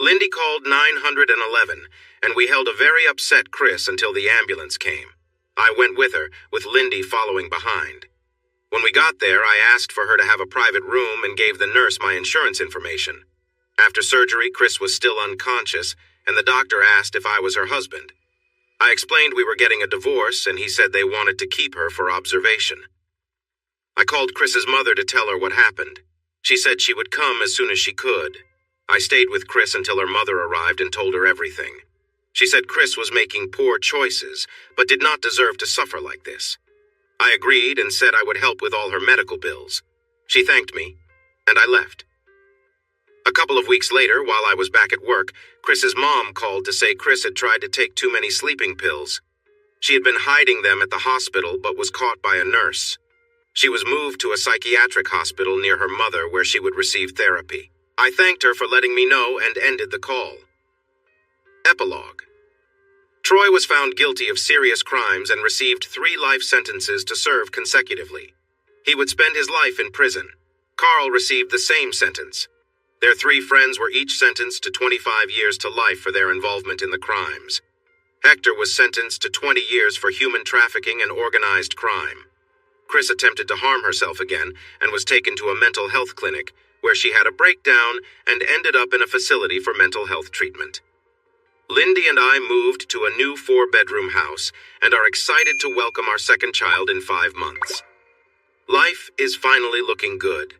Lindy called 911, and we held a very upset Chris until the ambulance came. I went with her, with Lindy following behind. When we got there, I asked for her to have a private room and gave the nurse my insurance information. After surgery, Chris was still unconscious, and the doctor asked if I was her husband. I explained we were getting a divorce, and he said they wanted to keep her for observation. I called Chris's mother to tell her what happened. She said she would come as soon as she could. I stayed with Chris until her mother arrived and told her everything. She said Chris was making poor choices, but did not deserve to suffer like this. I agreed and said I would help with all her medical bills. She thanked me, and I left. A couple of weeks later, while I was back at work, Chris's mom called to say Chris had tried to take too many sleeping pills. She had been hiding them at the hospital but was caught by a nurse. She was moved to a psychiatric hospital near her mother where she would receive therapy. I thanked her for letting me know and ended the call. Epilogue. Troy was found guilty of serious crimes and received 3 life sentences to serve consecutively. He would spend his life in prison. Carl received the same sentence. Their 3 friends were each sentenced to 25 years to life for their involvement in the crimes. Hector was sentenced to 20 years for human trafficking and organized crime. Chris attempted to harm herself again and was taken to a mental health clinic where she had a breakdown and ended up in a facility for mental health treatment. Lindy and I moved to a new 4-bedroom house and are excited to welcome our second child in 5 months. Life is finally looking good.